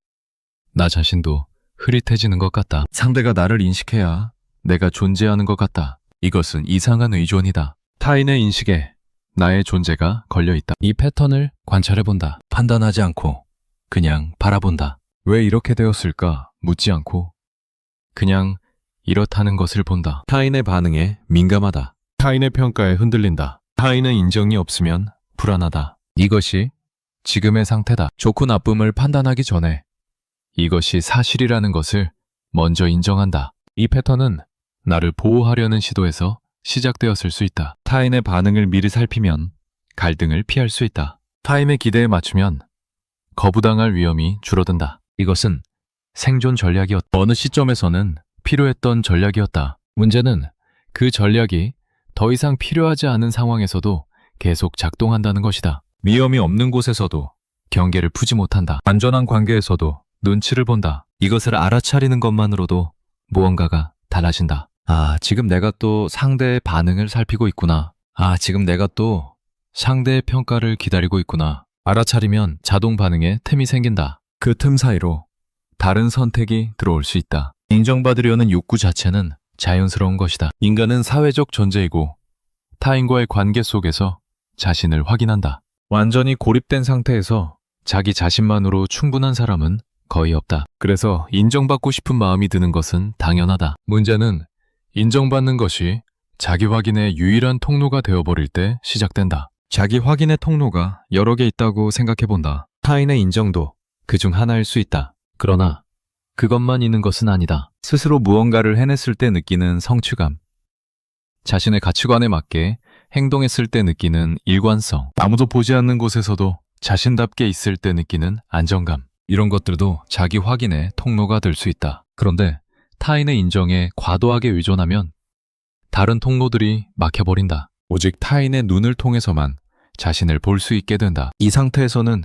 나 자신도 흐릿해지는 것 같다. 상대가 나를 인식해야 내가 존재하는 것 같다. 이것은 이상한 의존이다. 타인의 인식에 나의 존재가 걸려있다. 이 패턴을 관찰해본다. 판단하지 않고 그냥 바라본다. 왜 이렇게 되었을까 묻지 않고 그냥 이렇다는 것을 본다. 타인의 반응에 민감하다. 타인의 평가에 흔들린다. 타인의 인정이 없으면 불안하다. 이것이 지금의 상태다. 좋고 나쁨을 판단하기 전에 이것이 사실이라는 것을 먼저 인정한다. 이 패턴은 나를 보호하려는 시도에서 시작되었을 수 있다. 타인의 반응을 미리 살피면 갈등을 피할 수 있다. 타인의 기대에 맞추면 거부당할 위험이 줄어든다. 이것은 생존 전략이었다. 어느 시점에서는 필요했던 전략이었다. 문제는 그 전략이 더 이상 필요하지 않은 상황에서도 계속 작동한다는 것이다. 위험이 없는 곳에서도 경계를 푸지 못한다. 안전한 관계에서도 눈치를 본다. 이것을 알아차리는 것만으로도 무언가가 달라진다. 지금 내가 또 상대의 반응을 살피고 있구나. 지금 내가 또 상대의 평가를 기다리고 있구나. 알아차리면 자동 반응에 틈이 생긴다. 그 틈 사이로 다른 선택이 들어올 수 있다. 인정받으려는 욕구 자체는 자연스러운 것이다. 인간은 사회적 존재이고 타인과의 관계 속에서 자신을 확인한다. 완전히 고립된 상태에서 자기 자신만으로 충분한 사람은 거의 없다. 그래서 인정받고 싶은 마음이 드는 것은 당연하다. 문제는 인정받는 것이 자기 확인의 유일한 통로가 되어버릴 때 시작된다. 자기 확인의 통로가 여러 개 있다고 생각해본다. 타인의 인정도 그중 하나일 수 있다. 그러나 그것만 있는 것은 아니다. 스스로 무언가를 해냈을 때 느끼는 성취감, 자신의 가치관에 맞게 행동했을 때 느끼는 일관성, 아무도 보지 않는 곳에서도 자신답게 있을 때 느끼는 안정감, 이런 것들도 자기 확인의 통로가 될 수 있다. 그런데 타인의 인정에 과도하게 의존하면 다른 통로들이 막혀버린다. 오직 타인의 눈을 통해서만 자신을 볼 수 있게 된다. 이 상태에서는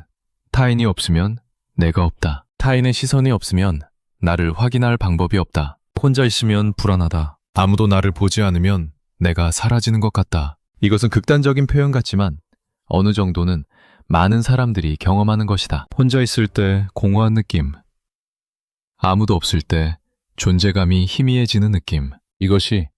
타인이 없으면 내가 없다. 타인의 시선이 없으면 나를 확인할 방법이 없다. 혼자 있으면 불안하다. 아무도 나를 보지 않으면 내가 사라지는 것 같다. 이것은 극단적인 표현 같지만 어느 정도는 많은 사람들이 경험하는 것이다. 혼자 있을 때 공허한 느낌, 아무도 없을 때 존재감이 희미해지는 느낌, 이것이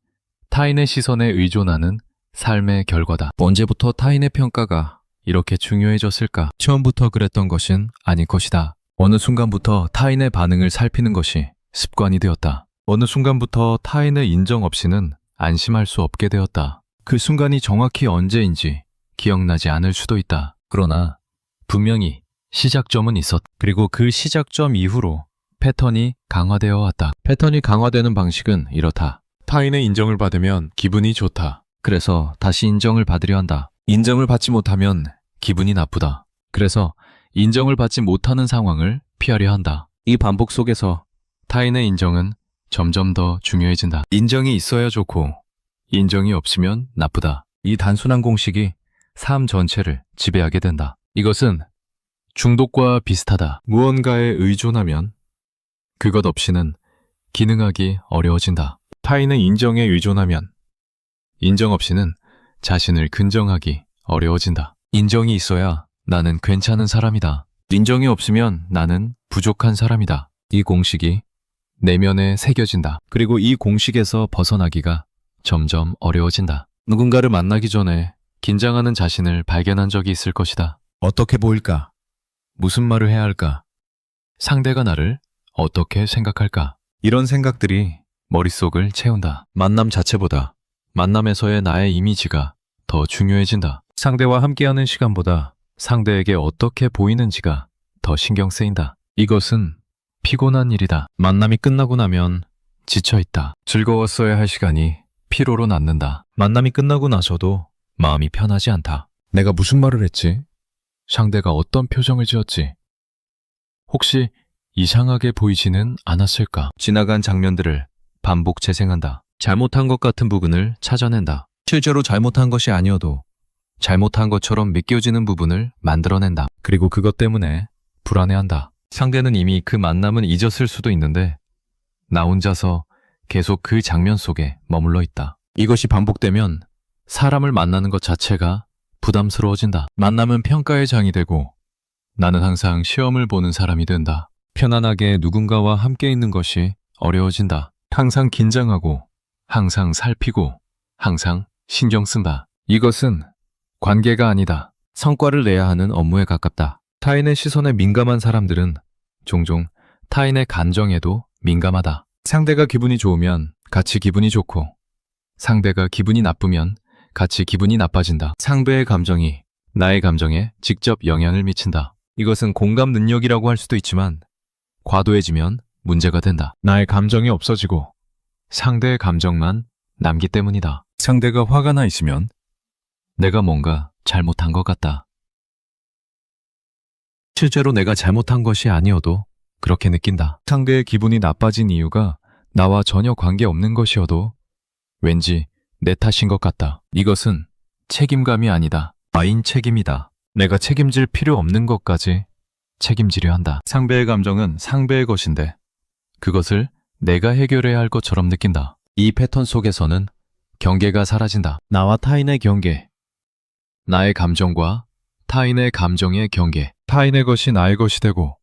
타인의 시선에 의존하는 삶의 결과다. 언제부터 타인의 평가가 이렇게 중요해졌을까? 처음부터 그랬던 것은 아닐 것이다. 어느 순간부터 타인의 반응을 살피는 것이 습관이 되었다. 어느 순간부터 타인의 인정 없이는 안심할 수 없게 되었다. 그 순간이 정확히 언제인지 기억나지 않을 수도 있다. 그러나 분명히 시작점은 있었다. 그리고 그 시작점 이후로 패턴이 강화되어 왔다. 패턴이 강화되는 방식은 이렇다. 타인의 인정을 받으면 기분이 좋다. 그래서 다시 인정을 받으려 한다. 인정을 받지 못하면 기분이 나쁘다. 그래서 인정을 받지 못하는 상황을 피하려 한다. 이 반복 속에서 타인의 인정은 점점 더 중요해진다. 인정이 있어야 좋고 인정이 없으면 나쁘다. 이 단순한 공식이 삶 전체를 지배하게 된다. 이것은 중독과 비슷하다. 무언가에 의존하면 그것 없이는 기능하기 어려워진다. 타인의 인정에 의존하면 인정 없이는 자신을 근정하기 어려워진다. 인정이 있어야 나는 괜찮은 사람이다. 인정이 없으면 나는 부족한 사람이다. 이 공식이 내면에 새겨진다. 그리고 이 공식에서 벗어나기가 점점 어려워진다. 누군가를 만나기 전에 긴장하는 자신을 발견한 적이 있을 것이다. 어떻게 보일까? 무슨 말을 해야 할까? 상대가 나를 어떻게 생각할까? 이런 생각들이 머릿속을 채운다. 만남 자체보다 만남에서의 나의 이미지가 더 중요해진다. 상대와 함께하는 시간보다 상대에게 어떻게 보이는지가 더 신경 쓰인다. 이것은 피곤한 일이다. 만남이 끝나고 나면 지쳐있다. 즐거웠어야 할 시간이 피로로 남는다. 만남이 끝나고 나서도 마음이 편하지 않다. 내가 무슨 말을 했지? 상대가 어떤 표정을 지었지? 혹시 이상하게 보이지는 않았을까? 지나간 장면들을 반복 재생한다. 잘못한 것 같은 부분을 찾아낸다. 실제로 잘못한 것이 아니어도 잘못한 것처럼 믿겨지는 부분을 만들어낸다. 그리고 그것 때문에 불안해한다. 상대는 이미 그 만남은 잊었을 수도 있는데 나 혼자서 계속 그 장면 속에 머물러 있다. 이것이 반복되면 사람을 만나는 것 자체가 부담스러워진다. 만남은 평가의 장이 되고 나는 항상 시험을 보는 사람이 된다. 편안하게 누군가와 함께 있는 것이 어려워진다. 항상 긴장하고 항상 살피고 항상 신경 쓴다. 이것은 관계가 아니다. 성과를 내야 하는 업무에 가깝다. 타인의 시선에 민감한 사람들은 종종 타인의 감정에도 민감하다. 상대가 기분이 좋으면 같이 기분이 좋고 상대가 기분이 나쁘면 같이 기분이 나빠진다. 상대의 감정이 나의 감정에 직접 영향을 미친다. 이것은 공감 능력이라고 할 수도 있지만 과도해지면 문제가 된다. 나의 감정이 없어지고 상대의 감정만 남기 때문이다. 상대가 화가 나 있으면 내가 뭔가 잘못한 것 같다. 실제로 내가 잘못한 것이 아니어도 그렇게 느낀다. 상대의 기분이 나빠진 이유가 나와 전혀 관계없는 것이어도 왠지 내 탓인 것 같다. 이것은 책임감이 아니다. 나인 책임이다. 내가 책임질 필요 없는 것까지 책임지려 한다. 상대의 감정은 상대의 것인데 그것을 내가 해결해야 할 것처럼 느낀다. 이 패턴 속에서는 경계가 사라진다. 나와 타인의 경계, 나의 감정과 타인의 감정의 경계, 타인의 것이 나의 것이 되고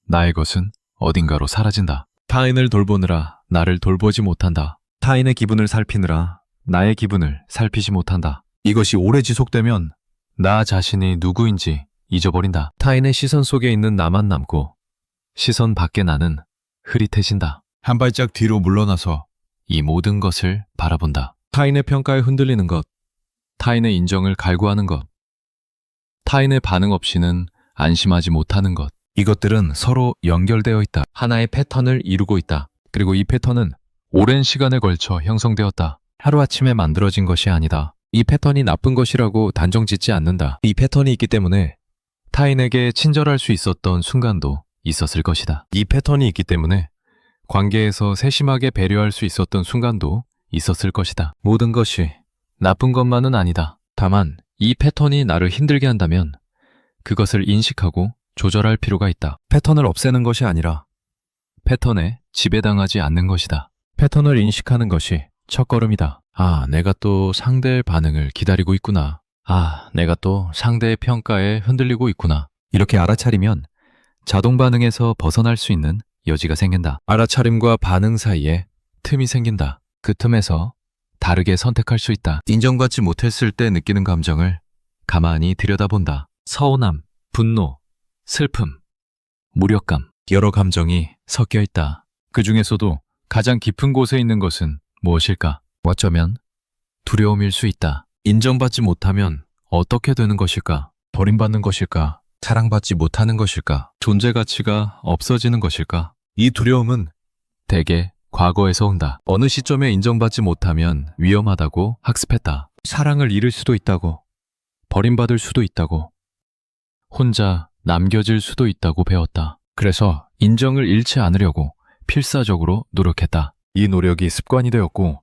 나의 것은 어딘가로 사라진다. 타인을 돌보느라 나를 돌보지 못한다. 타인의 기분을 살피느라 나의 기분을 살피지 못한다. 이것이 오래 지속되면 나 자신이 누구인지 잊어버린다. 타인의 시선 속에 있는 나만 남고 시선 밖의 나는 흐릿해진다. 한 발짝 뒤로 물러나서 이 모든 것을 바라본다. 타인의 평가에 흔들리는 것, 타인의 인정을 갈구하는 것, 타인의 반응 없이는 안심하지 못하는 것, 이것들은 서로 연결되어 있다. 하나의 패턴을 이루고 있다. 그리고 이 패턴은 오랜 시간에 걸쳐 형성되었다. 하루아침에 만들어진 것이 아니다. 이 패턴이 나쁜 것이라고 단정 짓지 않는다. 이 패턴이 있기 때문에 타인에게 친절할 수 있었던 순간도 있었을 것이다. 이 패턴이 있기 때문에 관계에서 세심하게 배려할 수 있었던 순간도 있었을 것이다. 모든 것이 나쁜 것만은 아니다. 다만 이 패턴이 나를 힘들게 한다면 그것을 인식하고 조절할 필요가 있다. 패턴을 없애는 것이 아니라 패턴에 지배당하지 않는 것이다. 패턴을 인식하는 것이 첫걸음이다. 아, 내가 또 상대의 반응을 기다리고 있구나. 아, 내가 또 상대의 평가에 흔들리고 있구나. 이렇게 알아차리면 자동 반응에서 벗어날 수 있는 여지가 생긴다. 알아차림과 반응 사이에 틈이 생긴다. 그 틈에서 다르게 선택할 수 있다. 인정받지 못했을 때 느끼는 감정을 가만히 들여다본다. 서운함, 분노, 슬픔, 무력감, 여러 감정이 섞여 있다. 그 중에서도 가장 깊은 곳에 있는 것은 무엇일까? 어쩌면 두려움일 수 있다. 인정받지 못하면 어떻게 되는 것일까? 버림받는 것일까? 사랑받지 못하는 것일까? 존재 가치가 없어지는 것일까? 이 두려움은 대개 과거에서 온다. 어느 시점에 인정받지 못하면 위험하다고 학습했다. 사랑을 잃을 수도 있다고, 버림받을 수도 있다고, 혼자 남겨질 수도 있다고 배웠다. 그래서 인정을 잃지 않으려고 필사적으로 노력했다. 이 노력이 습관이 되었고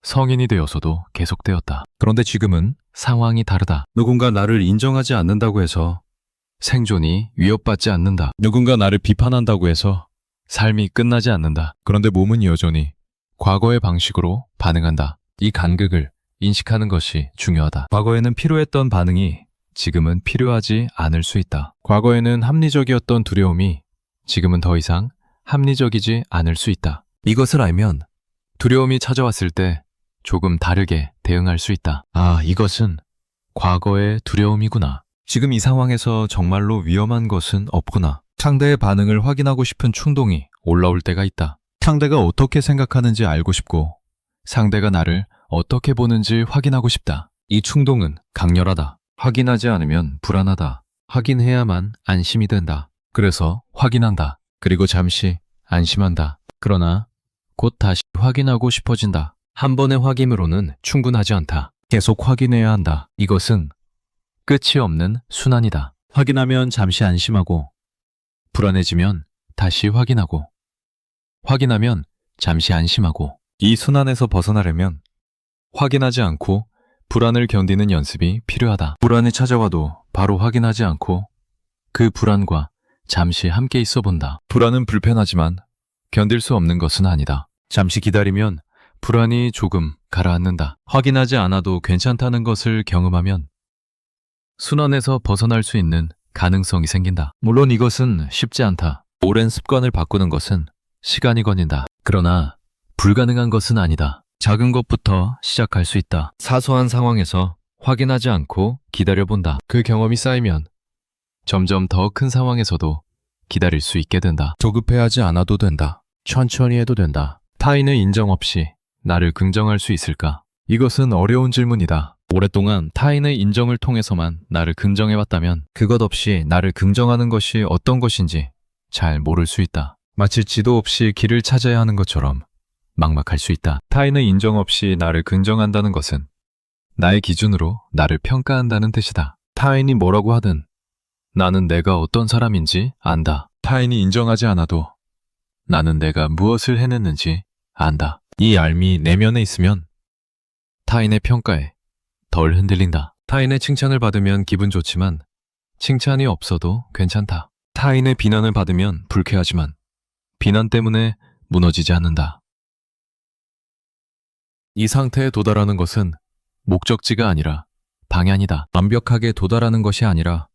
성인이 되어서도 계속되었다. 그런데 지금은 상황이 다르다. 누군가 나를 인정하지 않는다고 해서 생존이 위협받지 않는다. 누군가 나를 비판한다고 해서 삶이 끝나지 않는다. 그런데 몸은 여전히 과거의 방식으로 반응한다. 이 간극을 인식하는 것이 중요하다. 과거에는 필요했던 반응이 지금은 필요하지 않을 수 있다. 과거에는 합리적이었던 두려움이 지금은 더 이상 합리적이지 않을 수 있다. 이것을 알면 두려움이 찾아왔을 때 조금 다르게 대응할 수 있다. 아, 이것은 과거의 두려움이구나. 지금 이 상황에서 정말로 위험한 것은 없구나. 상대의 반응을 확인하고 싶은 충동이 올라올 때가 있다. 상대가 어떻게 생각하는지 알고 싶고 상대가 나를 어떻게 보는지 확인하고 싶다. 이 충동은 강렬하다. 확인하지 않으면 불안하다. 확인해야만 안심이 된다. 그래서 확인한다. 그리고 잠시 안심한다. 그러나 곧 다시 확인하고 싶어진다. 한 번의 확인으로는 충분하지 않다. 계속 확인해야 한다. 이것은 끝이 없는 순환이다. 확인하면 잠시 안심하고 불안해지면 다시 확인하고 확인하면 잠시 안심하고 이 순환에서 벗어나려면 확인하지 않고 불안을 견디는 연습이 필요하다. 불안이 찾아와도 바로 확인하지 않고 그 불안과 잠시 함께 있어 본다. 불안은 불편하지만 견딜 수 없는 것은 아니다. 잠시 기다리면 불안이 조금 가라앉는다. 확인하지 않아도 괜찮다는 것을 경험하면 순환에서 벗어날 수 있는 가능성이 생긴다. 물론 이것은 쉽지 않다. 오랜 습관을 바꾸는 것은 시간이 걸린다. 그러나 불가능한 것은 아니다. 작은 것부터 시작할 수 있다. 사소한 상황에서 확인하지 않고 기다려본다. 그 경험이 쌓이면 점점 더 큰 상황에서도 기다릴 수 있게 된다. 조급해하지 않아도 된다. 천천히 해도 된다. 타인의 인정 없이 나를 긍정할 수 있을까? 이것은 어려운 질문이다. 오랫동안 타인의 인정을 통해서만 나를 긍정해왔다면 그것 없이 나를 긍정하는 것이 어떤 것인지 잘 모를 수 있다. 마치 지도 없이 길을 찾아야 하는 것처럼 막막할 수 있다. 타인의 인정 없이 나를 긍정한다는 것은 나의 기준으로 나를 평가한다는 뜻이다. 타인이 뭐라고 하든 나는 내가 어떤 사람인지 안다. 타인이 인정하지 않아도 나는 내가 무엇을 해냈는지 안다. 이 알미 내면에 있으면 타인의 평가에 덜 흔들린다. 타인의 칭찬을 받으면 기분 좋지만 칭찬이 없어도 괜찮다. 타인의 비난을 받으면 불쾌하지만 비난 때문에 무너지지 않는다. 이 상태에 도달하는 것은 목적지가 아니라 방향이다. 완벽하게 도달하는 것이 아니라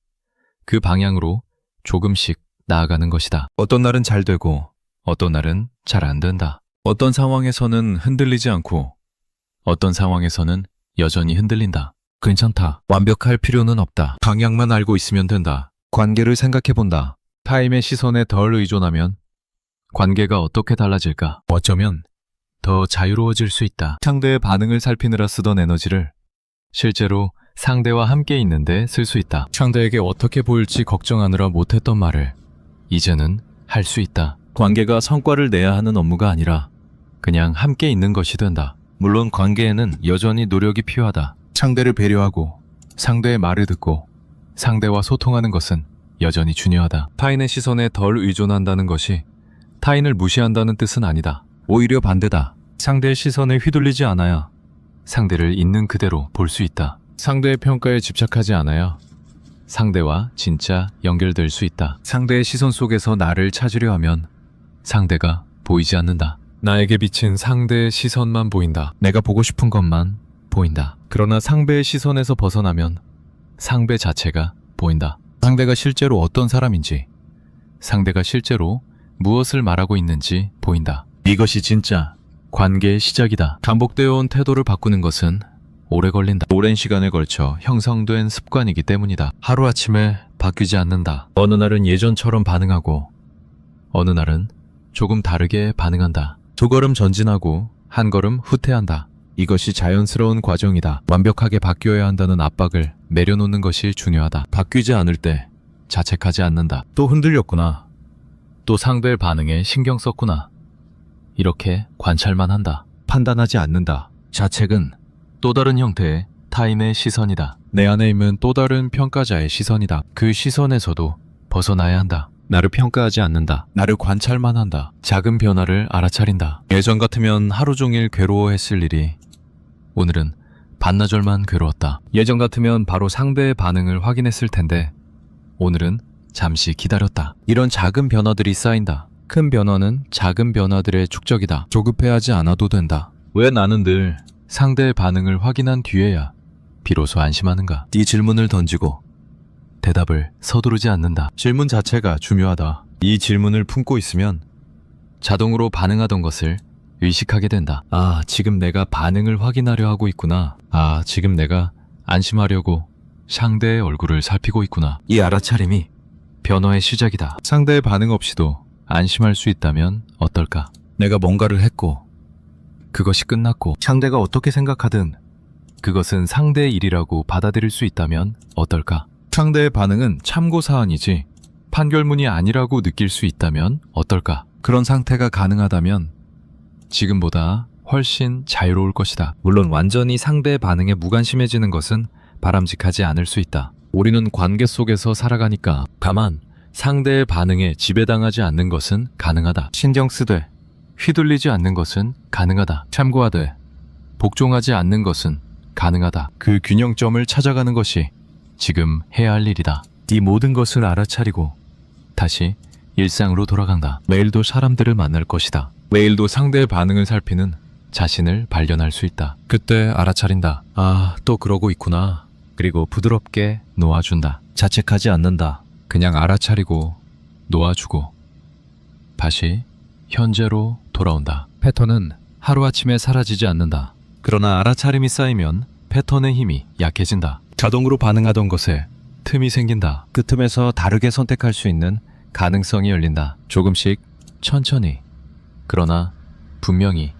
그 방향으로 조금씩 나아가는 것이다. 어떤 날은 잘 되고 어떤 날은 잘 안 된다. 어떤 상황에서는 흔들리지 않고 어떤 상황에서는 여전히 흔들린다. 괜찮다. 완벽할 필요는 없다. 방향만 알고 있으면 된다. 관계를 생각해본다. 타인의 시선에 덜 의존하면 관계가 어떻게 달라질까? 어쩌면 더 자유로워질 수 있다. 상대의 반응을 살피느라 쓰던 에너지를 실제로 상대와 함께 있는데 쓸 수 있다. 상대에게 어떻게 보일지 걱정하느라 못했던 말을 이제는 할 수 있다. 관계가 성과를 내야 하는 업무가 아니라 그냥 함께 있는 것이 된다. 물론 관계에는 여전히 노력이 필요하다. 상대를 배려하고 상대의 말을 듣고 상대와 소통하는 것은 여전히 중요하다. 타인의 시선에 덜 의존한다는 것이 타인을 무시한다는 뜻은 아니다. 오히려 반대다. 상대의 시선에 휘둘리지 않아야 상대를 있는 그대로 볼 수 있다. 상대의 평가에 집착하지 않아야 상대와 진짜 연결될 수 있다. 상대의 시선 속에서 나를 찾으려 하면 상대가 보이지 않는다. 나에게 비친 상대의 시선만 보인다. 내가 보고 싶은 것만 보인다. 그러나 상대의 시선에서 벗어나면 상대 자체가 보인다. 상대가 실제로 어떤 사람인지, 상대가 실제로 무엇을 말하고 있는지 보인다. 이것이 진짜 관계의 시작이다. 반복되어 온 태도를 바꾸는 것은 오래 걸린다. 오랜 시간에 걸쳐 형성된 습관이기 때문이다. 하루아침에 바뀌지 않는다. 어느 날은 예전처럼 반응하고 어느 날은 조금 다르게 반응한다. 두 걸음 전진하고 한 걸음 후퇴한다. 이것이 자연스러운 과정이다. 완벽하게 바뀌어야 한다는 압박을 내려놓는 것이 중요하다. 바뀌지 않을 때 자책하지 않는다. 또 흔들렸구나. 또 상대의 반응에 신경 썼구나. 이렇게 관찰만 한다. 판단하지 않는다. 자책은 또 다른 형태의 타인의 시선이다. 내 안에 있는 또 다른 평가자의 시선이다. 그 시선에서도 벗어나야 한다. 나를 평가하지 않는다. 나를 관찰만 한다. 작은 변화를 알아차린다. 예전 같으면 하루 종일 괴로워했을 일이 오늘은 반나절만 괴로웠다. 예전 같으면 바로 상대의 반응을 확인했을 텐데 오늘은 잠시 기다렸다. 이런 작은 변화들이 쌓인다. 큰 변화는 작은 변화들의 축적이다. 조급해하지 않아도 된다. 왜 나는 늘 상대의 반응을 확인한 뒤에야 비로소 안심하는가? 네 질문을 던지고 대답을 서두르지 않는다. 질문 자체가 중요하다. 이 질문을 품고 있으면 자동으로 반응하던 것을 의식하게 된다. 아, 지금 내가 반응을 확인하려 하고 있구나. 아, 지금 내가 안심하려고 상대의 얼굴을 살피고 있구나. 이 알아차림이 변화의 시작이다. 상대의 반응 없이도 안심할 수 있다면 어떨까? 내가 뭔가를 했고 그것이 끝났고 상대가 어떻게 생각하든 그것은 상대의 일이라고 받아들일 수 있다면 어떨까? 상대의 반응은 참고사항이지 판결문이 아니라고 느낄 수 있다면 어떨까? 그런 상태가 가능하다면 지금보다 훨씬 자유로울 것이다. 물론 완전히 상대의 반응에 무관심해지는 것은 바람직하지 않을 수 있다. 우리는 관계 속에서 살아가니까 다만 상대의 반응에 지배당하지 않는 것은 가능하다. 신경 쓰되 휘둘리지 않는 것은 가능하다. 참고하되 복종하지 않는 것은 가능하다. 그 균형점을 찾아가는 것이 지금 해야 할 일이다. 이 모든 것을 알아차리고 다시 일상으로 돌아간다. 매일도 사람들을 만날 것이다. 매일도 상대의 반응을 살피는 자신을 발견할 수 있다. 그때 알아차린다. 아, 또 그러고 있구나. 그리고 부드럽게 놓아준다. 자책하지 않는다. 그냥 알아차리고 놓아주고 다시 현재로 돌아온다. 패턴은 하루아침에 사라지지 않는다. 그러나 알아차림이 쌓이면 패턴의 힘이 약해진다. 자동으로 반응하던 것에 틈이 생긴다. 그 틈에서 다르게 선택할 수 있는 가능성이 열린다. 조금씩 천천히 그러나 분명히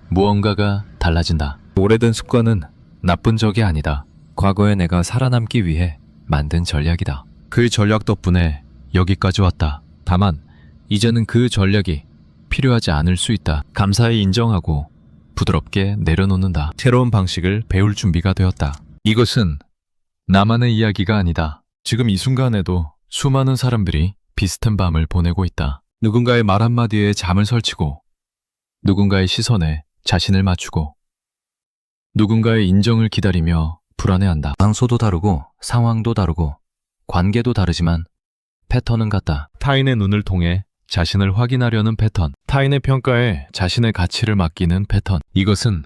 무언가가 달라진다. 오래된 습관은 나쁜 적이 아니다. 과거에 내가 살아남기 위해 만든 전략이다. 그 전략 덕분에 여기까지 왔다. 다만 이제는 그 전략이 필요하지 않을 수 있다. 감사히 인정하고 부드럽게 내려놓는다. 새로운 방식을 배울 준비가 되었다. 이것은 나만의 이야기가 아니다. 지금 이 순간에도 수많은 사람들이 비슷한 밤을 보내고 있다. 누군가의 말 한마디에 잠을 설치고 누군가의 시선에 자신을 맞추고 누군가의 인정을 기다리며 불안해한다. 장소도 다르고 상황도 다르고 관계도 다르지만 패턴은 같다. 타인의 눈을 통해 자신을 확인하려는 패턴, 타인의 평가에 자신의 가치를 맡기는 패턴. 이것은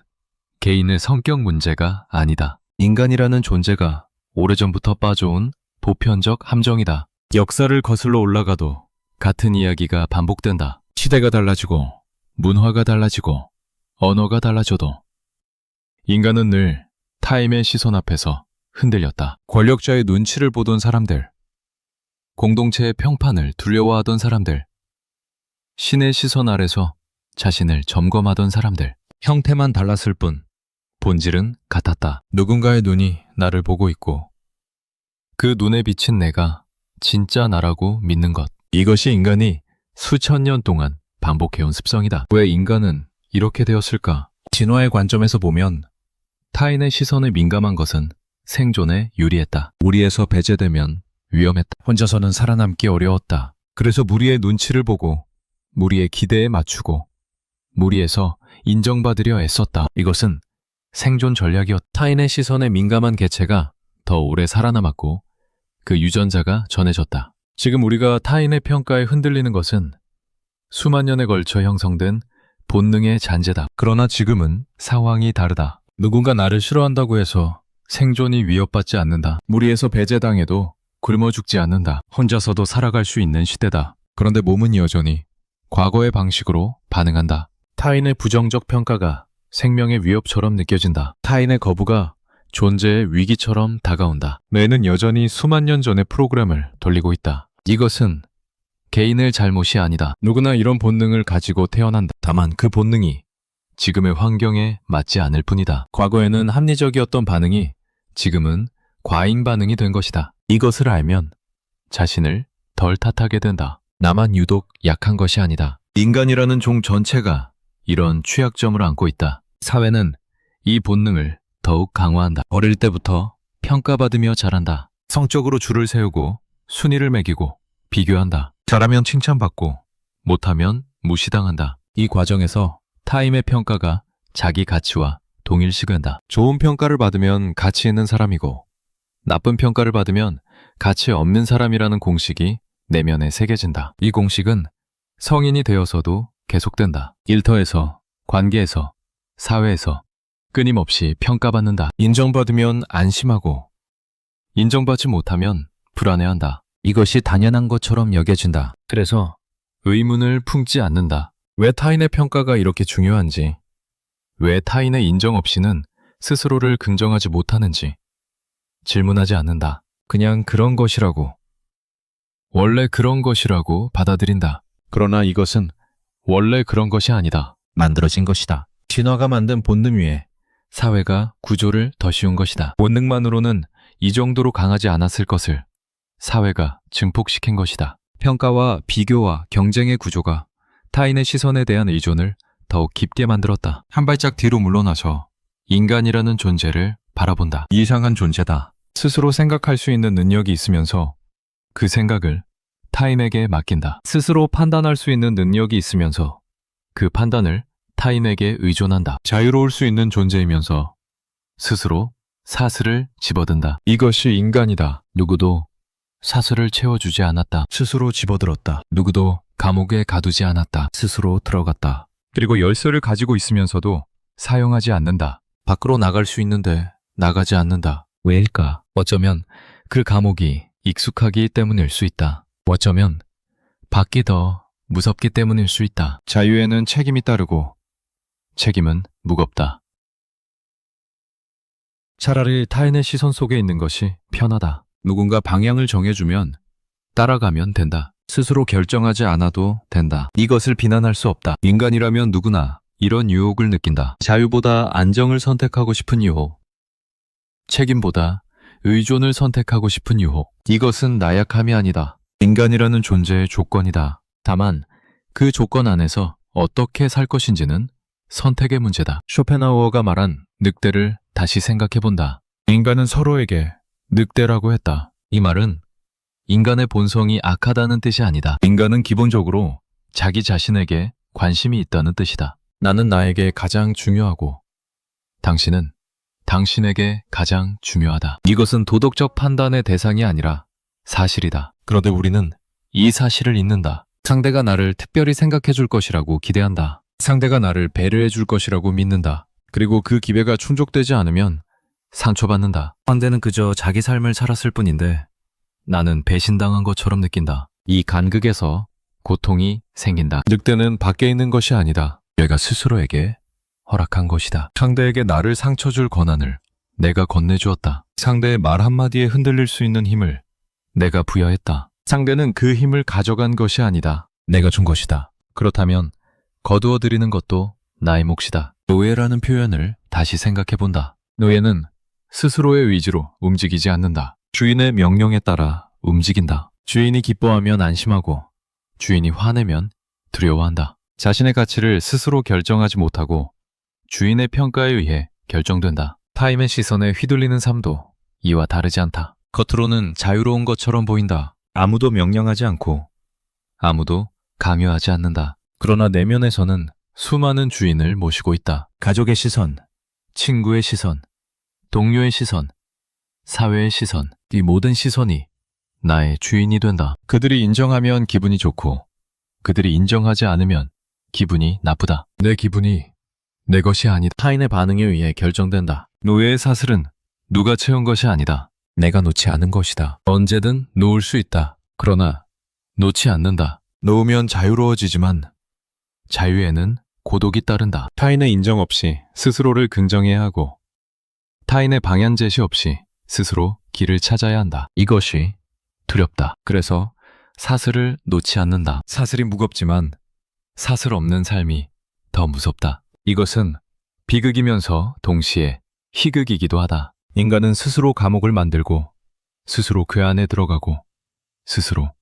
개인의 성격 문제가 아니다. 인간이라는 존재가 오래전부터 빠져온 보편적 함정이다. 역사를 거슬러 올라가도 같은 이야기가 반복된다. 시대가 달라지고 문화가 달라지고 언어가 달라져도 인간은 늘 타인의 시선 앞에서 흔들렸다. 권력자의 눈치를 보던 사람들, 공동체의 평판을 두려워하던 사람들, 신의 시선 아래서 자신을 점검하던 사람들. 형태만 달랐을 뿐 본질은 같았다. 누군가의 눈이 나를 보고 있고 그 눈에 비친 내가 진짜 나라고 믿는 것. 이것이 인간이 수천 년 동안 반복해온 습성이다. 왜 인간은 이렇게 되었을까? 진화의 관점에서 보면 타인의 시선에 민감한 것은 생존에 유리했다. 무리에서 배제되면 위험했다. 혼자서는 살아남기 어려웠다. 그래서 무리의 눈치를 보고 무리의 기대에 맞추고 무리에서 인정받으려 애썼다. 이것은 생존 전략이었다. 타인의 시선에 민감한 개체가 더 오래 살아남았고 그 유전자가 전해졌다. 지금 우리가 타인의 평가에 흔들리는 것은 수만 년에 걸쳐 형성된 본능의 잔재다. 그러나 지금은 상황이 다르다. 누군가 나를 싫어한다고 해서 생존이 위협받지 않는다. 무리에서 배제당해도 굶어 죽지 않는다. 혼자서도 살아갈 수 있는 시대다. 그런데 몸은 여전히 과거의 방식으로 반응한다. 타인의 부정적 평가가 생명의 위협처럼 느껴진다. 타인의 거부가 존재의 위기처럼 다가온다. 뇌는 여전히 수만 년 전의 프로그램을 돌리고 있다. 이것은 개인의 잘못이 아니다. 누구나 이런 본능을 가지고 태어난다. 다만 그 본능이 지금의 환경에 맞지 않을 뿐이다. 과거에는 합리적이었던 반응이 지금은 과잉 반응이 된 것이다. 이것을 알면 자신을 덜 탓하게 된다. 나만 유독 약한 것이 아니다. 인간이라는 종 전체가 이런 취약점을 안고 있다. 사회는 이 본능을 더욱 강화한다. 어릴 때부터 평가받으며 자란다. 성적으로 줄을 세우고 순위를 매기고 비교한다. 잘하면 칭찬받고 못하면 무시당한다. 이 과정에서 타인의 평가가 자기 가치와 동일시된다. 좋은 평가를 받으면 가치 있는 사람이고 나쁜 평가를 받으면 가치 없는 사람이라는 공식이 내면에 새겨진다. 이 공식은 성인이 되어서도 계속된다. 일터에서, 관계에서, 사회에서 끊임없이 평가받는다. 인정받으면 안심하고 인정받지 못하면 불안해한다. 이것이 당연한 것처럼 여겨진다. 그래서 의문을 품지 않는다. 왜 타인의 평가가 이렇게 중요한지, 왜 타인의 인정 없이는 스스로를 긍정하지 못하는지 질문하지 않는다. 그냥 그런 것이라고, 원래 그런 것이라고 받아들인다. 그러나 이것은 원래 그런 것이 아니다. 만들어진 것이다. 진화가 만든 본능 위에 사회가 구조를 더 씌운 것이다. 본능만으로는 이 정도로 강하지 않았을 것을 사회가 증폭시킨 것이다. 평가와 비교와 경쟁의 구조가 타인의 시선에 대한 의존을 더욱 깊게 만들었다. 한 발짝 뒤로 물러나서 인간이라는 존재를 바라본다. 이상한 존재다. 스스로 생각할 수 있는 능력이 있으면서 그 생각을 타인에게 맡긴다. 스스로 판단할 수 있는 능력이 있으면서 그 판단을 타인에게 의존한다. 자유로울 수 있는 존재이면서 스스로 사슬을 집어든다. 이것이 인간이다. 누구도 사슬을 채워주지 않았다. 스스로 집어들었다. 누구도 감옥에 가두지 않았다. 스스로 들어갔다. 그리고 열쇠를 가지고 있으면서도 사용하지 않는다. 밖으로 나갈 수 있는데 나가지 않는다. 왜일까? 어쩌면 그 감옥이 익숙하기 때문일 수 있다. 어쩌면 밖이 더 무섭기 때문일 수 있다. 자유에는 책임이 따르고 책임은 무겁다. 차라리 타인의 시선 속에 있는 것이 편하다. 누군가 방향을 정해주면 따라가면 된다. 스스로 결정하지 않아도 된다. 이것을 비난할 수 없다. 인간이라면 누구나 이런 유혹을 느낀다. 자유보다 안정을 선택하고 싶은 유혹, 책임보다 의존을 선택하고 싶은 유혹. 이것은 나약함이 아니다. 인간이라는 존재의 조건이다. 다만 그 조건 안에서 어떻게 살 것인지는 선택의 문제다. 쇼펜하우어가 말한 늑대를 다시 생각해본다. 인간은 서로에게 늑대라고 했다. 이 말은 인간의 본성이 악하다는 뜻이 아니다. 인간은 기본적으로 자기 자신에게 관심이 있다는 뜻이다. 나는 나에게 가장 중요하고 당신은 당신에게 가장 중요하다. 이것은 도덕적 판단의 대상이 아니라 사실이다. 그런데 우리는 이 사실을 잊는다. 상대가 나를 특별히 생각해 줄 것이라고 기대한다. 상대가 나를 배려해 줄 것이라고 믿는다. 그리고 그 기대가 충족되지 않으면 상처받는다. 상대는 그저 자기 삶을 살았을 뿐인데 나는 배신당한 것처럼 느낀다. 이 간극에서 고통이 생긴다. 늑대는 밖에 있는 것이 아니다. 내가 스스로에게 허락한 것이다. 상대에게 나를 상처 줄 권한을 내가 건네주었다. 상대의 말 한마디에 흔들릴 수 있는 힘을 내가 부여했다. 상대는 그 힘을 가져간 것이 아니다. 내가 준 것이다. 그렇다면 거두어들이는 것도 나의 몫이다. 노예라는 표현을 다시 생각해본다. 노예는 스스로의 의지로 움직이지 않는다. 주인의 명령에 따라 움직인다. 주인이 기뻐하면 안심하고 주인이 화내면 두려워한다. 자신의 가치를 스스로 결정하지 못하고 주인의 평가에 의해 결정된다. 타인의 시선에 휘둘리는 삶도 이와 다르지 않다. 겉으로는 자유로운 것처럼 보인다. 아무도 명령하지 않고 아무도 강요하지 않는다. 그러나 내면에서는 수많은 주인을 모시고 있다. 가족의 시선, 친구의 시선, 동료의 시선, 사회의 시선, 이 모든 시선이 나의 주인이 된다. 그들이 인정하면 기분이 좋고 그들이 인정하지 않으면 기분이 나쁘다. 내 기분이 내 것이 아니다. 타인의 반응에 의해 결정된다. 노예의 사슬은 누가 채운 것이 아니다. 내가 놓지 않은 것이다. 언제든 놓을 수 있다. 그러나 놓지 않는다. 놓으면 자유로워지지만 자유에는 고독이 따른다. 타인의 인정 없이 스스로를 긍정해야 하고 타인의 방향 제시 없이 스스로 길을 찾아야 한다. 이것이 두렵다. 그래서 사슬을 놓지 않는다. 사슬이 무겁지만 사슬 없는 삶이 더 무섭다. 이것은 비극이면서 동시에 희극이기도 하다. 인간은 스스로 감옥을 만들고 스스로 그 안에 들어가고 스스로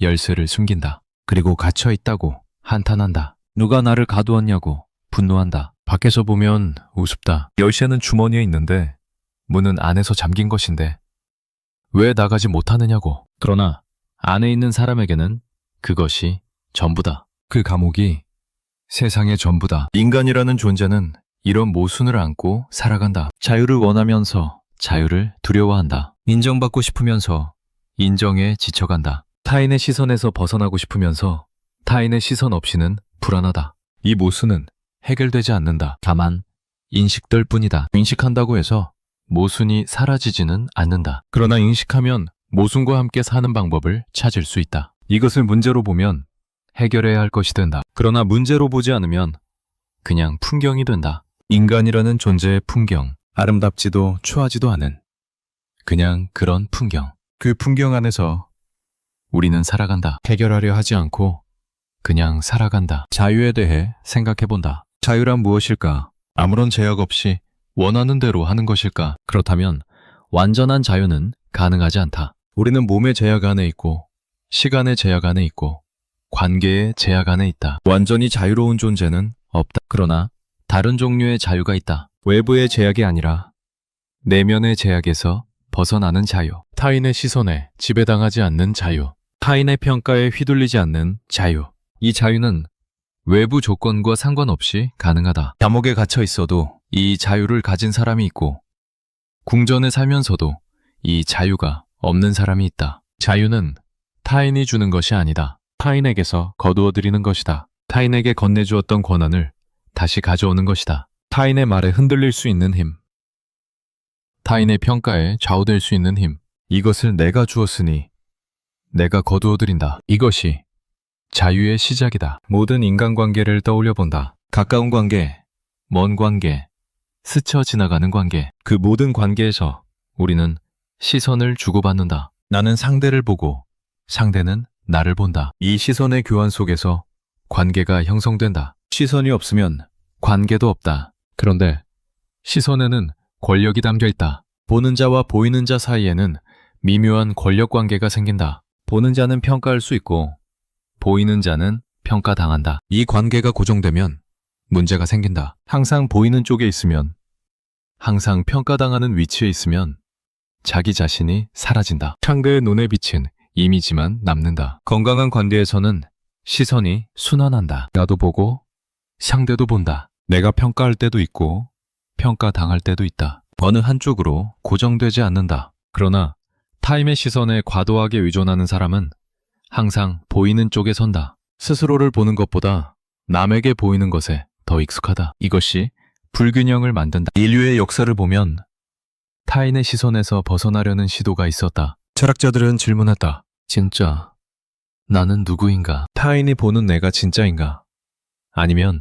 열쇠를 숨긴다. 그리고 갇혀 있다고 한탄한다. 누가 나를 가두었냐고 분노한다. 밖에서 보면 우습다. 열쇠는 주머니에 있는데 문은 안에서 잠긴 것인데 왜 나가지 못하느냐고. 그러나 안에 있는 사람에게는 그것이 전부다. 그 감옥이 세상의 전부다. 인간이라는 존재는 이런 모순을 안고 살아간다. 자유를 원하면서 자유를 두려워한다. 인정받고 싶으면서 인정에 지쳐간다. 타인의 시선에서 벗어나고 싶으면서 타인의 시선 없이는 불안하다. 이 모순은 해결되지 않는다. 다만 인식될 뿐이다. 인식한다고 해서 모순이 사라지지는 않는다. 그러나 인식하면 모순과 함께 사는 방법을 찾을 수 있다. 이것을 문제로 보면 해결해야 할 것이 된다. 그러나 문제로 보지 않으면 그냥 풍경이 된다. 인간이라는 존재의 풍경, 아름답지도 추하지도 않은 그냥 그런 풍경. 그 풍경 안에서 우리는 살아간다. 해결하려 하지 않고 그냥 살아간다. 자유에 대해 생각해본다. 자유란 무엇일까? 아무런 제약 없이 원하는 대로 하는 것일까? 그렇다면 완전한 자유는 가능하지 않다. 우리는 몸의 제약 안에 있고 시간의 제약 안에 있고 관계의 제약 안에 있다. 완전히 자유로운 존재는 없다. 그러나 다른 종류의 자유가 있다. 외부의 제약이 아니라 내면의 제약에서 벗어나는 자유. 타인의 시선에 지배당하지 않는 자유. 타인의 평가에 휘둘리지 않는 자유. 이 자유는 외부 조건과 상관없이 가능하다. 감옥에 갇혀 있어도 이 자유를 가진 사람이 있고 궁전에 살면서도 이 자유가 없는 사람이 있다. 자유는 타인이 주는 것이 아니다. 타인에게서 거두어들이는 것이다. 타인에게 건네주었던 권한을 다시 가져오는 것이다. 타인의 말에 흔들릴 수 있는 힘. 타인의 평가에 좌우될 수 있는 힘. 이것을 내가 주었으니 내가 거두어들인다. 이것이 자유의 시작이다. 모든 인간관계를 떠올려 본다. 가까운 관계, 먼 관계, 스쳐 지나가는 관계. 그 모든 관계에서 우리는 시선을 주고받는다. 나는 상대를 보고 상대는 나를 본다. 이 시선의 교환 속에서 관계가 형성된다. 시선이 없으면 관계도 없다. 그런데 시선에는 권력이 담겨 있다. 보는 자와 보이는 자 사이에는 미묘한 권력 관계가 생긴다. 보는 자는 평가할 수 있고 보이는 자는 평가당한다. 이 관계가 고정되면 문제가 생긴다. 항상 보이는 쪽에 있으면, 항상 평가당하는 위치에 있으면 자기 자신이 사라진다. 상대의 눈에 비친 이미지만 남는다. 건강한 관계에서는 시선이 순환한다. 나도 보고 상대도 본다. 내가 평가할 때도 있고 평가당할 때도 있다. 어느 한쪽으로 고정되지 않는다. 그러나 타인의 시선에 과도하게 의존하는 사람은 항상 보이는 쪽에 선다. 스스로를 보는 것보다 남에게 보이는 것에 더 익숙하다. 이것이 불균형을 만든다. 인류의 역사를 보면 타인의 시선에서 벗어나려는 시도가 있었다. 철학자들은 질문했다. 진짜 나는 누구인가? 타인이 보는 내가 진짜인가? 아니면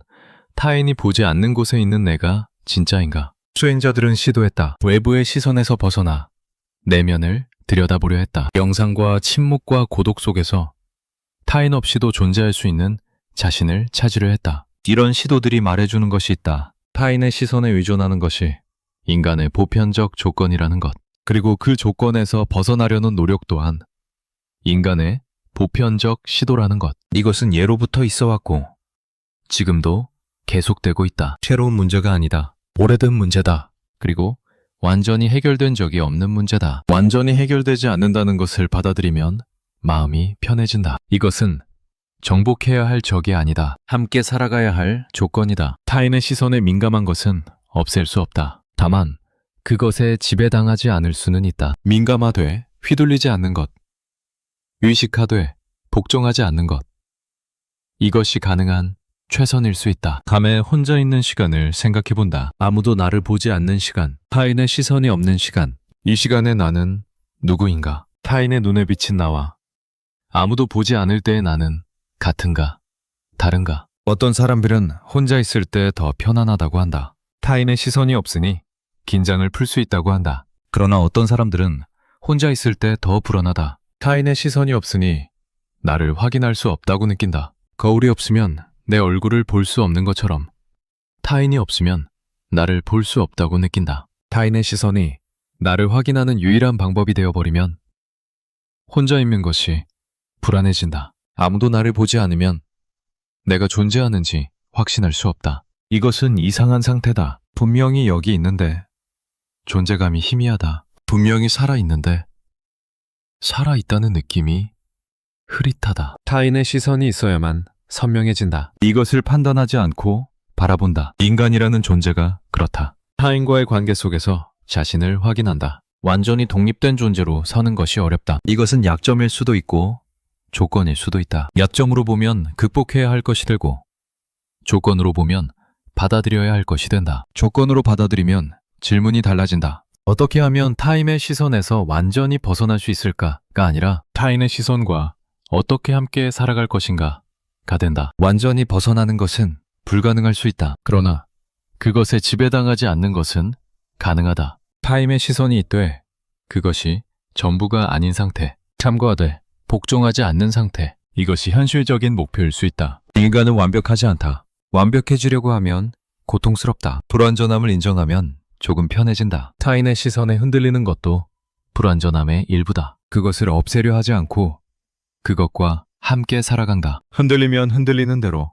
타인이 보지 않는 곳에 있는 내가 진짜인가? 수행자들은 시도했다. 외부의 시선에서 벗어나 내면을 들여다보려 했다. 명상과 침묵과 고독 속에서 타인 없이도 존재할 수 있는 자신을 찾으려 했다. 이런 시도들이 말해주는 것이 있다. 타인의 시선에 의존하는 것이 인간의 보편적 조건이라는 것. 그리고 그 조건에서 벗어나려는 노력 또한 인간의 보편적 시도라는 것. 이것은 예로부터 있어 왔고 지금도 계속되고 있다. 새로운 문제가 아니다. 오래된 문제다. 그리고 완전히 해결된 적이 없는 문제다. 완전히 해결되지 않는다는 것을 받아들이면 마음이 편해진다. 이것은 정복해야 할 적이 아니다. 함께 살아가야 할 조건이다. 타인의 시선에 민감한 것은 없앨 수 없다. 다만 그것에 지배당하지 않을 수는 있다. 민감하되 휘둘리지 않는 것. 의식하되 복종하지 않는 것. 이것이 가능한 최선일 수 있다. 밤에 혼자 있는 시간을 생각해본다. 아무도 나를 보지 않는 시간, 타인의 시선이 없는 시간. 이 시간에 나는 누구인가? 타인의 눈에 비친 나와 아무도 보지 않을 때의 나는 같은가? 다른가? 어떤 사람들은 혼자 있을 때 더 편안하다고 한다. 타인의 시선이 없으니 긴장을 풀 수 있다고 한다. 그러나 어떤 사람들은 혼자 있을 때 더 불안하다. 타인의 시선이 없으니 나를 확인할 수 없다고 느낀다. 거울이 없으면 내 얼굴을 볼 수 없는 것처럼 타인이 없으면 나를 볼 수 없다고 느낀다. 타인의 시선이 나를 확인하는 유일한 방법이 되어버리면 혼자 있는 것이 불안해진다. 아무도 나를 보지 않으면 내가 존재하는지 확신할 수 없다. 이것은 이상한 상태다. 분명히 여기 있는데 존재감이 희미하다. 분명히 살아있는데 살아있다는 느낌이 흐릿하다. 타인의 시선이 있어야만 선명해진다. 이것을 판단하지 않고 바라본다. 인간이라는 존재가 그렇다. 타인과의 관계 속에서 자신을 확인한다. 완전히 독립된 존재로 서는 것이 어렵다. 이것은 약점일 수도 있고 조건일 수도 있다. 약점으로 보면 극복해야 할 것이 되고 조건으로 보면 받아들여야 할 것이 된다. 조건으로 받아들이면 질문이 달라진다. 어떻게 하면 타인의 시선에서 완전히 벗어날 수 있을까가 아니라 타인의 시선과 어떻게 함께 살아갈 것인가가 된다. 완전히 벗어나는 것은 불가능할 수 있다. 그러나 그것에 지배당하지 않는 것은 가능하다. 타인의 시선이 있되 그것이 전부가 아닌 상태, 참고하되 복종하지 않는 상태, 이것이 현실적인 목표일 수 있다. 인간은 완벽하지 않다. 완벽해지려고 하면 고통스럽다. 불완전함을 인정하면 조금 편해진다. 타인의 시선에 흔들리는 것도 불완전함의 일부다. 그것을 없애려 하지 않고 그것과 함께 살아간다. 흔들리면 흔들리는 대로,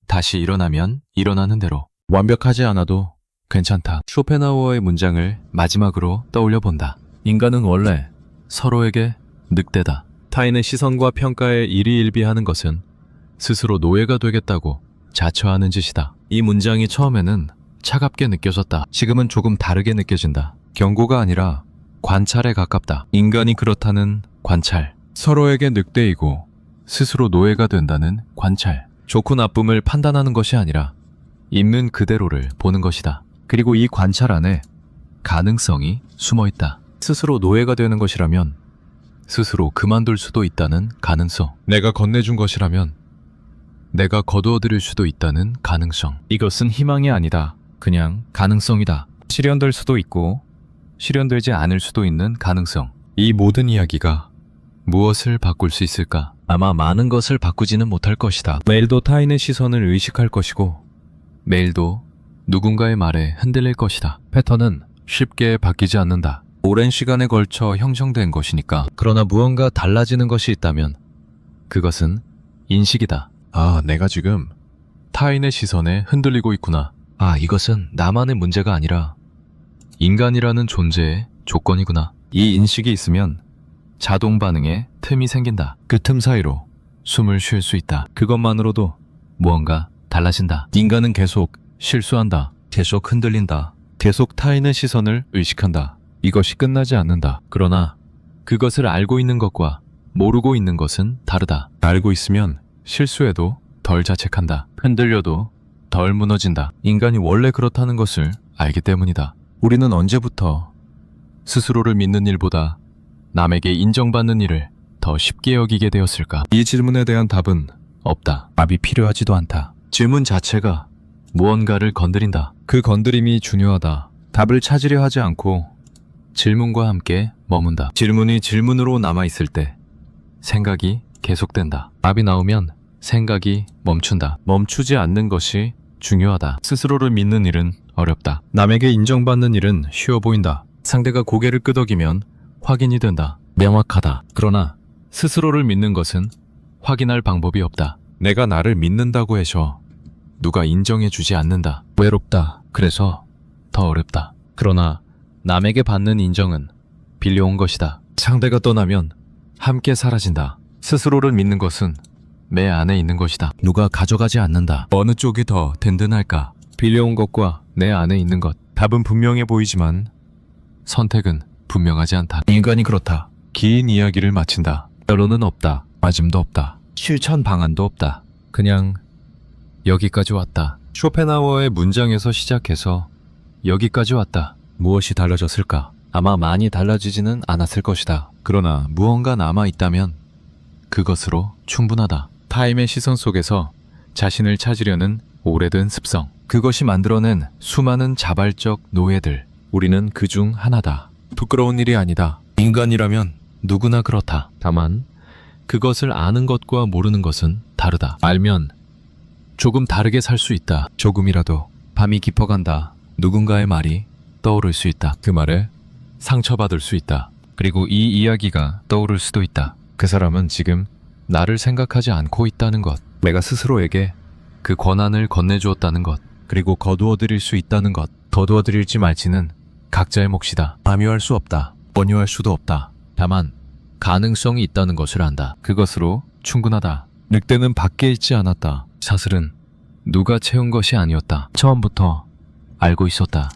다시 일어나면 일어나는 대로. 완벽하지 않아도 괜찮다. 쇼펜하우어의 문장을 마지막으로 떠올려 본다. 인간은 원래 서로에게 늑대다. 타인의 시선과 평가에 일희일비하는 것은 스스로 노예가 되겠다고 자처하는 짓이다. 이 문장이 처음에는 차갑게 느껴졌다. 지금은 조금 다르게 느껴진다. 경고가 아니라 관찰에 가깝다. 인간이 그렇다는 관찰. 서로에게 늑대이고 스스로 노예가 된다는 관찰. 좋고 나쁨을 판단하는 것이 아니라 있는 그대로를 보는 것이다. 그리고 이 관찰 안에 가능성이 숨어 있다. 스스로 노예가 되는 것이라면 스스로 그만둘 수도 있다는 가능성. 내가 건네준 것이라면 내가 거두어들일 수도 있다는 가능성. 이것은 희망이 아니다. 그냥 가능성이다. 실현될 수도 있고 실현되지 않을 수도 있는 가능성. 이 모든 이야기가 무엇을 바꿀 수 있을까? 아마 많은 것을 바꾸지는 못할 것이다. 매일도 타인의 시선을 의식할 것이고 매일도 누군가의 말에 흔들릴 것이다. 패턴은 쉽게 바뀌지 않는다. 오랜 시간에 걸쳐 형성된 것이니까. 그러나 무언가 달라지는 것이 있다면 그것은 인식이다. 아, 내가 지금 타인의 시선에 흔들리고 있구나. 아, 이것은 나만의 문제가 아니라 인간이라는 존재의 조건이구나. 이 인식이 있으면 자동 반응에 틈이 생긴다. 그 틈 사이로 숨을 쉴 수 있다. 그것만으로도 무언가 달라진다. 인간은 계속 실수한다. 계속 흔들린다. 계속 타인의 시선을 의식한다. 이것이 끝나지 않는다. 그러나 그것을 알고 있는 것과 모르고 있는 것은 다르다. 알고 있으면 실수해도 덜 자책한다. 흔들려도 덜 무너진다. 인간이 원래 그렇다는 것을 알기 때문이다. 우리는 언제부터 스스로를 믿는 일보다 남에게 인정받는 일을 더 쉽게 여기게 되었을까? 이 질문에 대한 답은 없다. 답이 필요하지도 않다. 질문 자체가 무언가를 건드린다. 그 건드림이 중요하다. 답을 찾으려 하지 않고 질문과 함께 머문다. 질문이 질문으로 남아있을 때 생각이 계속된다. 답이 나오면 생각이 멈춘다. 멈추지 않는 것이 중요하다. 스스로를 믿는 일은 어렵다. 남에게 인정받는 일은 쉬워 보인다. 상대가 고개를 끄덕이면 확인이 된다. 명확하다. 그러나 스스로를 믿는 것은 확인할 방법이 없다. 내가 나를 믿는다고 해서 누가 인정해주지 않는다. 외롭다. 그래서 더 어렵다. 그러나 남에게 받는 인정은 빌려온 것이다. 상대가 떠나면 함께 사라진다. 스스로를 믿는 것은 내 안에 있는 것이다. 누가 가져가지 않는다. 어느 쪽이 더 든든할까? 빌려온 것과 내 안에 있는 것. 답은 분명해 보이지만 선택은 분명하지 않다. 인간이 그렇다. 긴 이야기를 마친다. 결론은 없다. 맞음도 없다. 실천 방안도 없다. 그냥 여기까지 왔다. 쇼펜하우어의 문장에서 시작해서 여기까지 왔다. 무엇이 달라졌을까? 아마 많이 달라지지는 않았을 것이다. 그러나 무언가 남아있다면 그것으로 충분하다. 타임의 시선 속에서 자신을 찾으려는 오래된 습성. 그것이 만들어낸 수많은 자발적 노예들. 우리는 그중 하나다. 부끄러운 일이 아니다. 인간이라면 누구나 그렇다. 다만 그것을 아는 것과 모르는 것은 다르다. 알면 조금 다르게 살 수 있다. 조금이라도 밤이 깊어간다. 누군가의 말이 떠오를 수 있다. 그 말에 상처받을 수 있다. 그리고 이 이야기가 떠오를 수도 있다. 그 사람은 지금 나를 생각하지 않고 있다는 것. 내가 스스로에게 그 권한을 건네주었다는 것. 그리고 거두어드릴 수 있다는 것. 거두어드릴지 말지는 각자의 몫이다. 암요할 수 없다. 원요할 수도 없다. 다만 가능성이 있다는 것을 안다. 그것으로 충분하다. 늑대는 밖에 있지 않았다. 사슬은 누가 채운 것이 아니었다. 처음부터 알고 있었다.